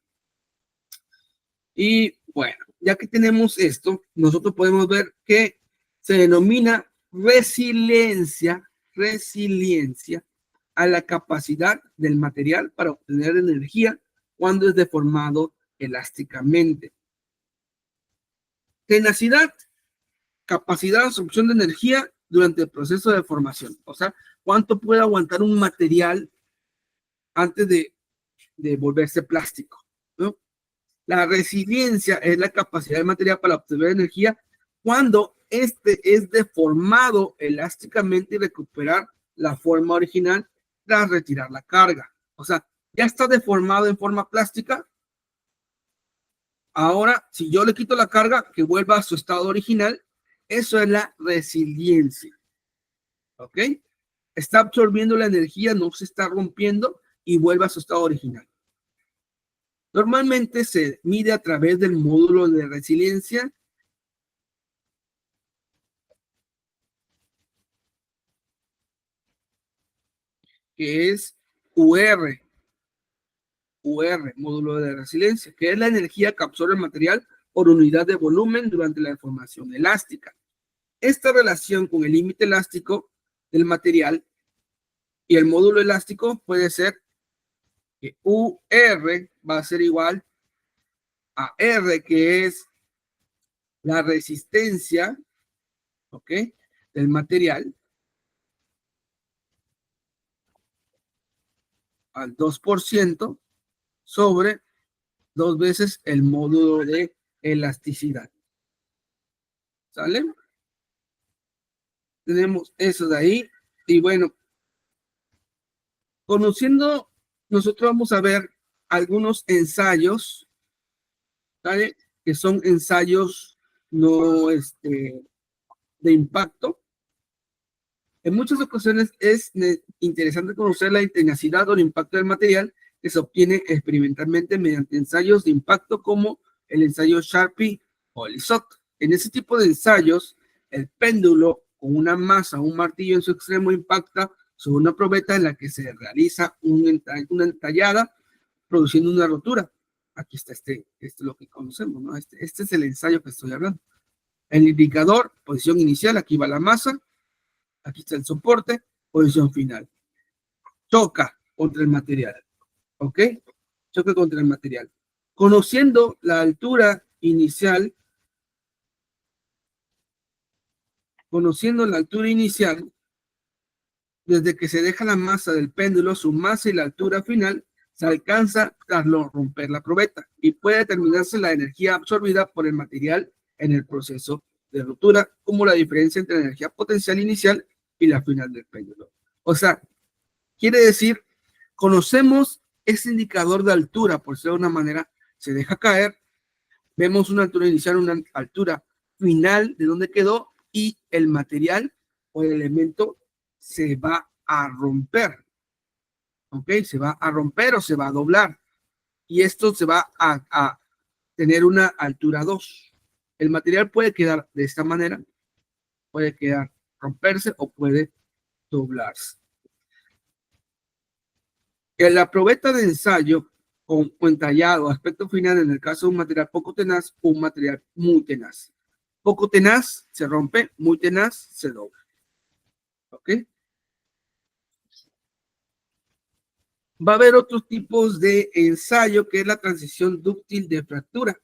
Y bueno, ya que tenemos esto, nosotros podemos ver que se denomina resiliencia a la capacidad del material para obtener energía cuando es deformado elásticamente. Tenacidad, capacidad de absorción de energía durante el proceso de deformación. O sea, cuánto puede aguantar un material antes de volverse plástico, ¿no? La resiliencia es la capacidad del material para obtener energía cuando este es deformado elásticamente y recuperar la forma original tras retirar la carga. O sea, ya está deformado en forma plástica. Ahora, si yo le quito la carga, que vuelva a su estado original, eso es la resiliencia. ¿Ok? Está absorbiendo la energía, no se está rompiendo y vuelve a su estado original. Normalmente se mide a través del módulo de resiliencia, que es UR, módulo de resiliencia, que es la energía que absorbe el material por unidad de volumen durante la deformación elástica. Esta relación con el límite elástico del material y el módulo elástico puede ser que UR va a ser igual a R, que es la resistencia, ¿ok?, del material al 2% sobre 2 veces el módulo de elasticidad. ¿Sale? Tenemos eso de ahí. Y bueno, conociendo, nosotros vamos a ver algunos ensayos, ¿sale?, que son ensayos no de impacto. En muchas ocasiones es interesante conocer la tenacidad o el impacto del material que se obtiene experimentalmente mediante ensayos de impacto como el ensayo Sharpie o el ISOT. En ese tipo de ensayos, el péndulo con una masa o un martillo en su extremo impacta sobre una probeta en la que se realiza una entallada, produciendo una rotura. Aquí está esto es lo que conocemos, ¿no? Este es el ensayo que estoy hablando. El indicador, posición inicial, aquí va la masa, aquí está el soporte, posición final. Choca contra el material, ¿ok? Choca contra el material. Conociendo la altura inicial, Desde que se deja la masa del péndulo, su masa y la altura final se alcanza tras romper la probeta y puede determinarse la energía absorbida por el material en el proceso de ruptura, como la diferencia entre la energía potencial inicial y la final del péndulo. O sea, quiere decir, conocemos ese indicador de altura, por ser de una manera, se deja caer, vemos una altura inicial, una altura final de donde quedó y el material o el elemento se va a romper. ¿Ok? Se va a romper o se va a doblar. Y esto se va a tener una altura 2. El material puede quedar de esta manera, puede quedar romperse o puede doblarse. En la probeta de ensayo con entallado, aspecto final en el caso de un material poco tenaz o un material muy tenaz. Poco tenaz se rompe, muy tenaz se dobla. ¿Ok? Va a haber otros tipos de ensayo que es la transición dúctil de fractura.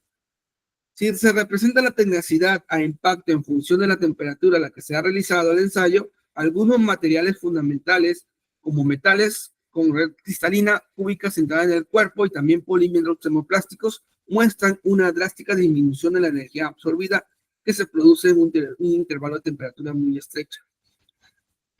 Si se representa la tenacidad a impacto en función de la temperatura a la que se ha realizado el ensayo, algunos materiales fundamentales como metales con red cristalina cúbica centrada en el cuerpo y también polímeros termoplásticos muestran una drástica disminución de la energía absorbida que se produce en un intervalo de temperatura muy estrecho.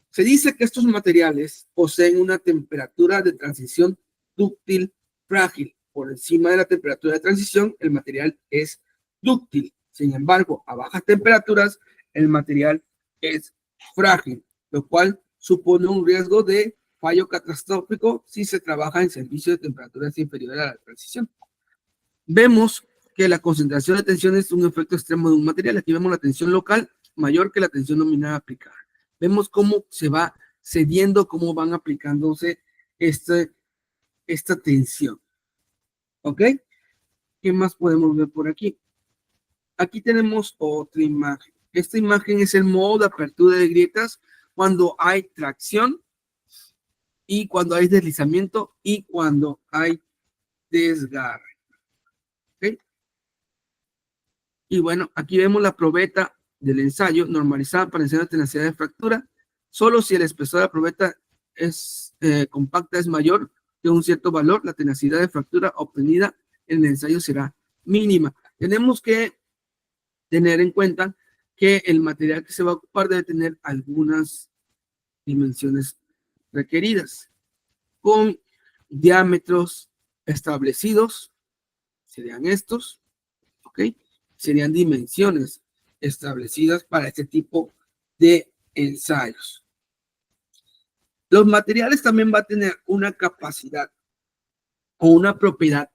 Se dice que estos materiales poseen una temperatura de transición dúctil frágil. Por encima de la temperatura de transición, el material es dúctil. Sin embargo, a bajas temperaturas, el material es frágil, lo cual supone un riesgo de fallo catastrófico si se trabaja en servicio de temperaturas inferiores a la transición. Vemos que la concentración de tensión es un efecto extremo de un material. Aquí vemos la tensión local mayor que la tensión nominal aplicada. Vemos cómo se va cediendo, cómo van aplicándose esta tensión. ¿Ok? ¿Qué más podemos ver por aquí? Aquí tenemos otra imagen. Esta imagen es el modo de apertura de grietas cuando hay tracción y cuando hay deslizamiento y cuando hay desgarre. ¿Ok? Y bueno, aquí vemos la probeta del ensayo normalizada para ensayo de tenacidad de fractura. Solo si el espesor de la probeta es compacta es mayor que un cierto valor, la tenacidad de fractura obtenida en el ensayo será mínima. Tenemos que tener en cuenta que el material que se va a ocupar debe tener algunas dimensiones requeridas con diámetros establecidos, serían estos, ¿ok? Serían dimensiones establecidas para este tipo de ensayos. Los materiales también van a tener una capacidad o una propiedad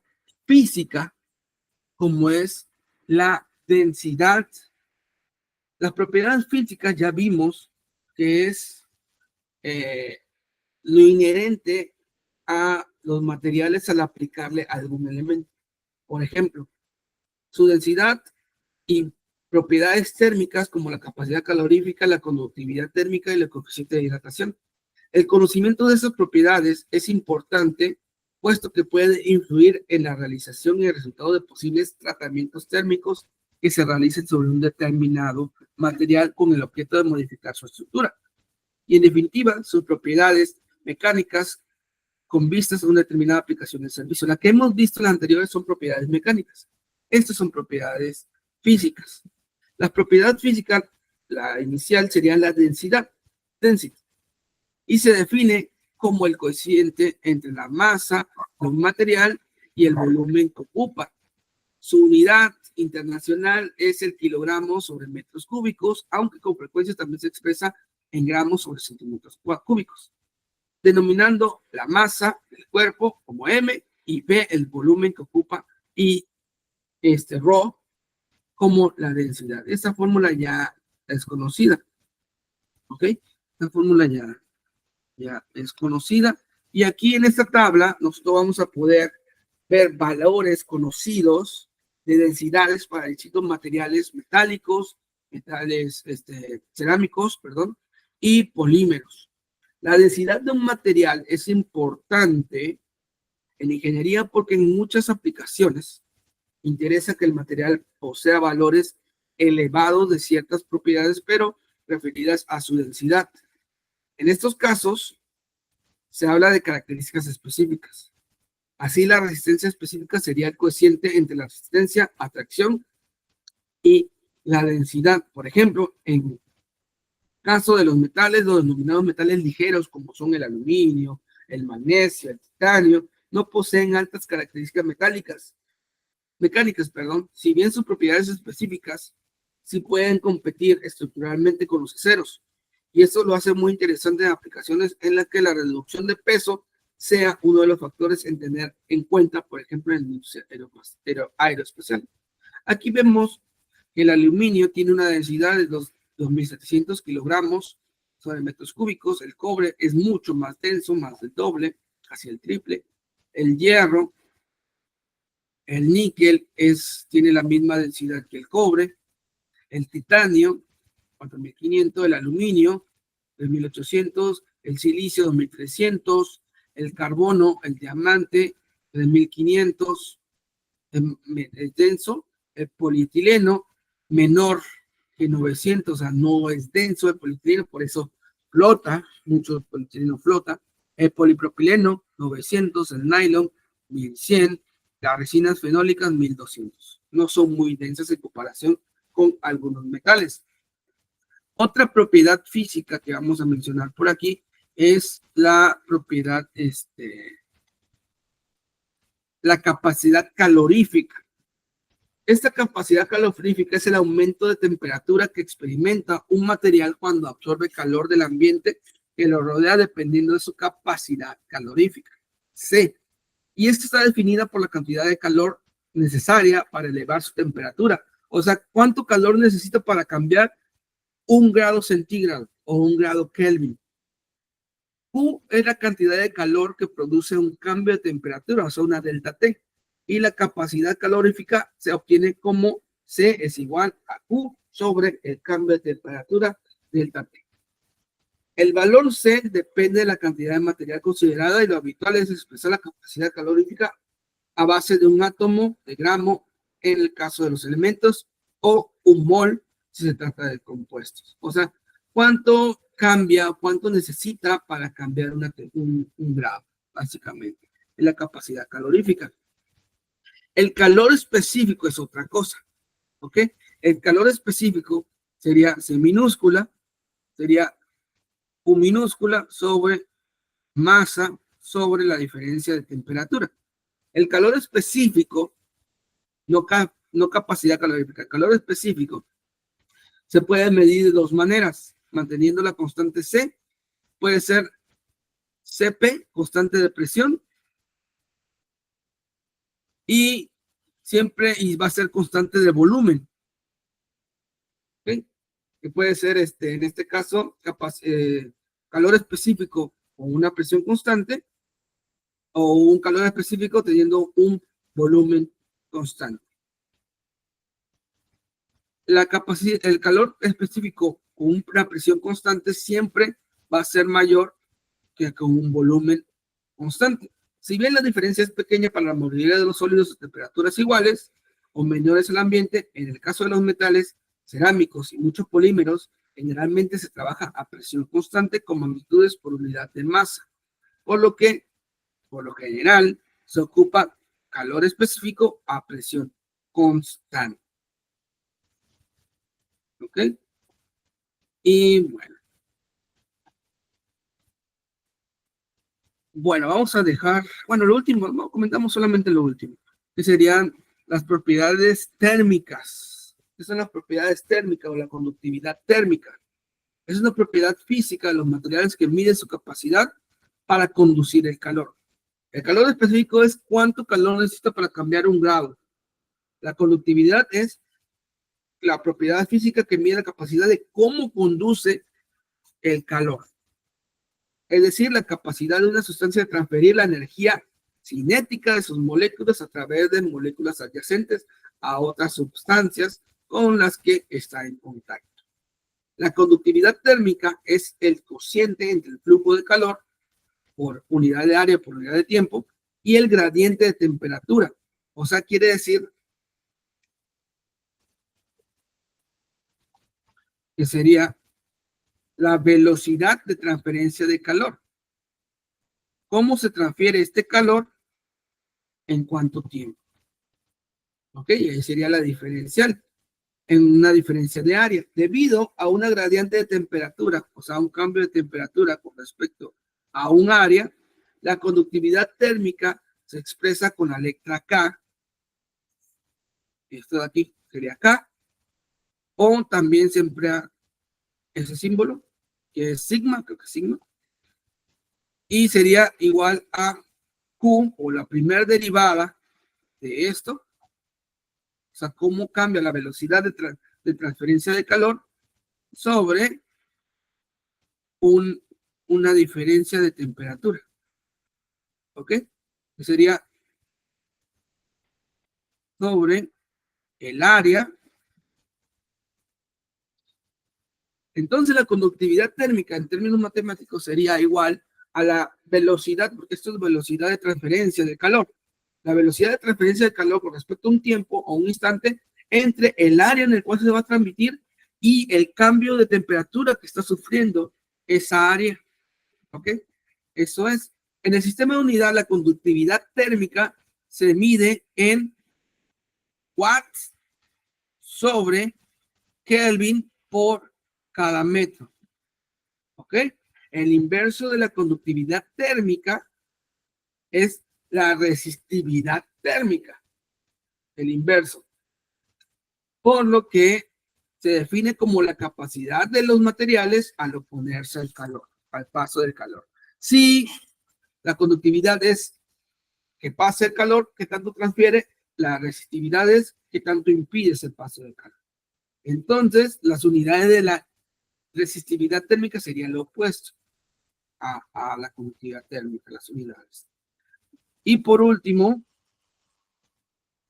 física como es la densidad. Las propiedades físicas ya vimos que es lo inherente a los materiales al aplicarle algún elemento. Por ejemplo, su densidad y propiedades térmicas como la capacidad calorífica, la conductividad térmica y el coeficiente de hidratación. El conocimiento de esas propiedades es importante, puesto que puede influir en la realización y el resultado de posibles tratamientos térmicos que se realicen sobre un determinado material con el objeto de modificar su estructura. Y en definitiva, sus propiedades mecánicas con vistas a una determinada aplicación del servicio. La que hemos visto en las anteriores son propiedades mecánicas. Estas son propiedades físicas. La propiedad física, la inicial, sería la densidad, density, y se define como el coeficiente entre la masa de un material y el volumen que ocupa. Su unidad internacional es el kilogramo sobre metros cúbicos, aunque con frecuencia también se expresa en gramos sobre centímetros cúbicos, denominando la masa del cuerpo como M y B el volumen que ocupa y ρ como la densidad. Esta fórmula ya es conocida, ¿ok? Esta fórmula ya es conocida. Y aquí en esta tabla nosotros vamos a poder ver valores conocidos de densidades para distintos materiales metálicos, metales cerámicos, perdón, y polímeros. La densidad de un material es importante en ingeniería porque en muchas aplicaciones interesa que el material posea valores elevados de ciertas propiedades, pero referidas a su densidad. En estos casos, se habla de características específicas. Así, la resistencia específica sería el cociente entre la resistencia, atracción y la densidad. Por ejemplo, en caso de los metales, los denominados metales ligeros, como son el aluminio, el magnesio, el titanio, no poseen altas características mecánicas, si bien sus propiedades específicas sí pueden competir estructuralmente con los aceros. Y eso lo hace muy interesante en aplicaciones en las que la reducción de peso sea uno de los factores en tener en cuenta, por ejemplo, en la industria aeroespacial. Aquí vemos que el aluminio tiene una densidad de 2.700 kilogramos sobre metros cúbicos. El cobre es mucho más denso, más del doble, casi el triple. El hierro, el níquel tiene la misma densidad que el cobre. El titanio, 4.500. El aluminio, 3.800. El silicio, 2.300. El carbono, el diamante, 3.500. Es denso. El polietileno, menor que 900, o sea, no es denso el polietileno, por eso flota, mucho polietileno flota. El polipropileno, 900, el nylon, 1.100, las resinas fenólicas, 1.200. No son muy densas en comparación con algunos metales. Otra propiedad física que vamos a mencionar por aquí es la propiedad, la capacidad calorífica. Esta capacidad calorífica es el aumento de temperatura que experimenta un material cuando absorbe calor del ambiente que lo rodea dependiendo de su capacidad calorífica. C. Y esta está definida por la cantidad de calor necesaria para elevar su temperatura. O sea, ¿cuánto calor necesita para cambiar 1 grado centígrado o 1 grado Kelvin? Q es la cantidad de calor que produce un cambio de temperatura, o sea, una delta T. Y la capacidad calorífica se obtiene como C es igual a Q sobre el cambio de temperatura delta T. El valor C depende de la cantidad de material considerada y lo habitual es expresar la capacidad calorífica a base de un átomo de gramo en el caso de los elementos o un mol si se trata de compuestos. O sea, ¿cuánto cambia, cuánto necesita para cambiar un grado? Básicamente, es la capacidad calorífica. El calor específico es otra cosa, ¿ok? El calor específico sería C minúscula, sería U minúscula sobre masa sobre la diferencia de temperatura. El calor específico, no capacidad calorífica, el calor específico se puede medir de dos maneras, manteniendo la constante C, puede ser Cp, constante de presión, y siempre va a ser constante de volumen. ¿Okay? Que puede ser, en este caso, calor específico con una presión constante o un calor específico teniendo un volumen constante. El calor específico con una presión constante siempre va a ser mayor que con un volumen constante. Si bien la diferencia es pequeña para la mayoría de los sólidos a temperaturas iguales o menores al ambiente, en el caso de los metales, cerámicos y muchos polímeros, generalmente se trabaja a presión constante con magnitudes por unidad de masa, por lo general, se ocupa calor específico a presión constante. ¿Ok? Y bueno. Bueno, vamos a dejar, lo último, no, comentamos solamente lo último, que serían las propiedades térmicas. ¿Qué son las propiedades térmicas o la conductividad térmica? Es una propiedad física de los materiales que mide su capacidad para conducir el calor. El calor específico es cuánto calor necesita para cambiar 1 grado. La conductividad es la propiedad física que mide la capacidad de cómo conduce el calor. Es decir, la capacidad de una sustancia de transferir la energía cinética de sus moléculas a través de moléculas adyacentes a otras sustancias con las que está en contacto. La conductividad térmica es el cociente entre el flujo de calor por unidad de área por unidad de tiempo y el gradiente de temperatura. O sea, quiere decir que sería la velocidad de transferencia de calor. ¿Cómo se transfiere este calor? ¿En cuánto tiempo? ¿Ok? Y ahí sería la diferencial. En una diferencia de área, debido a una gradiente de temperatura, o sea, un cambio de temperatura con respecto a un área, la conductividad térmica se expresa con la letra K. Esto de aquí sería K. O también se emplea ese símbolo, que es sigma, creo que es sigma. Y sería igual a Q, o la primera derivada de esto. O sea, cómo cambia la velocidad de transferencia de calor sobre una diferencia de temperatura. ¿Ok? Que sería sobre el área. Entonces la conductividad térmica en términos matemáticos sería igual a la velocidad, porque esto es velocidad de transferencia de calor. La velocidad de transferencia de calor con respecto a un tiempo o un instante entre el área en el cual se va a transmitir y el cambio de temperatura que está sufriendo esa área. ¿Ok? Eso es. En el sistema de unidad, la conductividad térmica se mide en watts sobre Kelvin por cada metro. ¿Ok? El inverso de la conductividad térmica es la resistividad térmica. El inverso. Por lo que se define como la capacidad de los materiales al oponerse al calor, al paso del calor. Si la conductividad es que pase el calor, que tanto transfiere, la resistividad es que tanto impide ese paso del calor. Entonces, las unidades de la resistividad térmica serían lo opuesto a la conductividad térmica, las unidades. Y por último,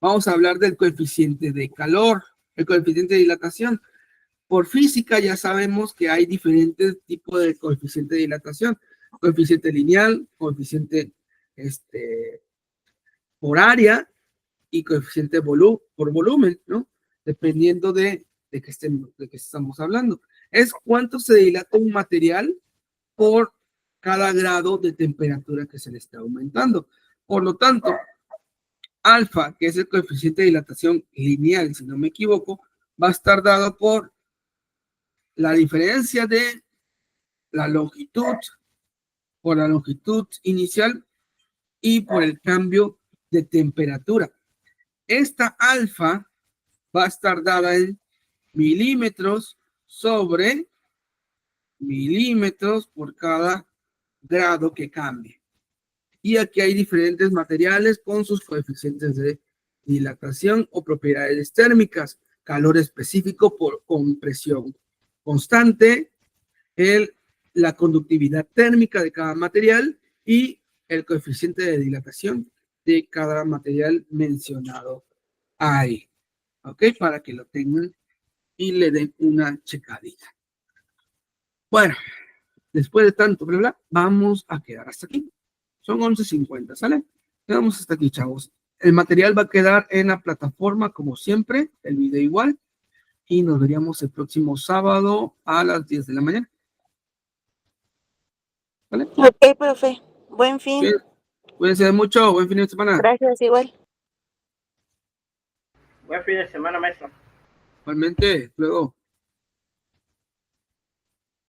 vamos a hablar del coeficiente de calor, el coeficiente de dilatación. Por física ya sabemos que hay diferentes tipos de coeficiente de dilatación. Coeficiente lineal, coeficiente por área y coeficiente por volumen, ¿no? Dependiendo de qué estamos hablando. Es cuánto se dilata un material por cada grado de temperatura que se le está aumentando. Por lo tanto, alfa, que es el coeficiente de dilatación lineal, si no me equivoco, va a estar dado por la diferencia de la longitud, por la longitud inicial y por el cambio de temperatura. Esta alfa va a estar dada en milímetros sobre milímetros por cada grado que cambie. Y aquí hay diferentes materiales con sus coeficientes de dilatación o propiedades térmicas, calor específico por compresión constante, la conductividad térmica de cada material y el coeficiente de dilatación de cada material mencionado ahí. ¿Ok? Para que lo tengan y le den una checadita. Bueno, después de tanto, ¿verdad? Vamos a quedar hasta aquí. Son 11:50, ¿sale? Quedamos hasta aquí, chavos. El material va a quedar en la plataforma como siempre, el video igual. Y nos veríamos el próximo sábado a las 10 de la mañana. ¿Vale? Ok, profe. Buen fin. Bien. Cuídense mucho. Buen fin de semana. Gracias, igual. Buen fin de semana, maestro. Igualmente, luego.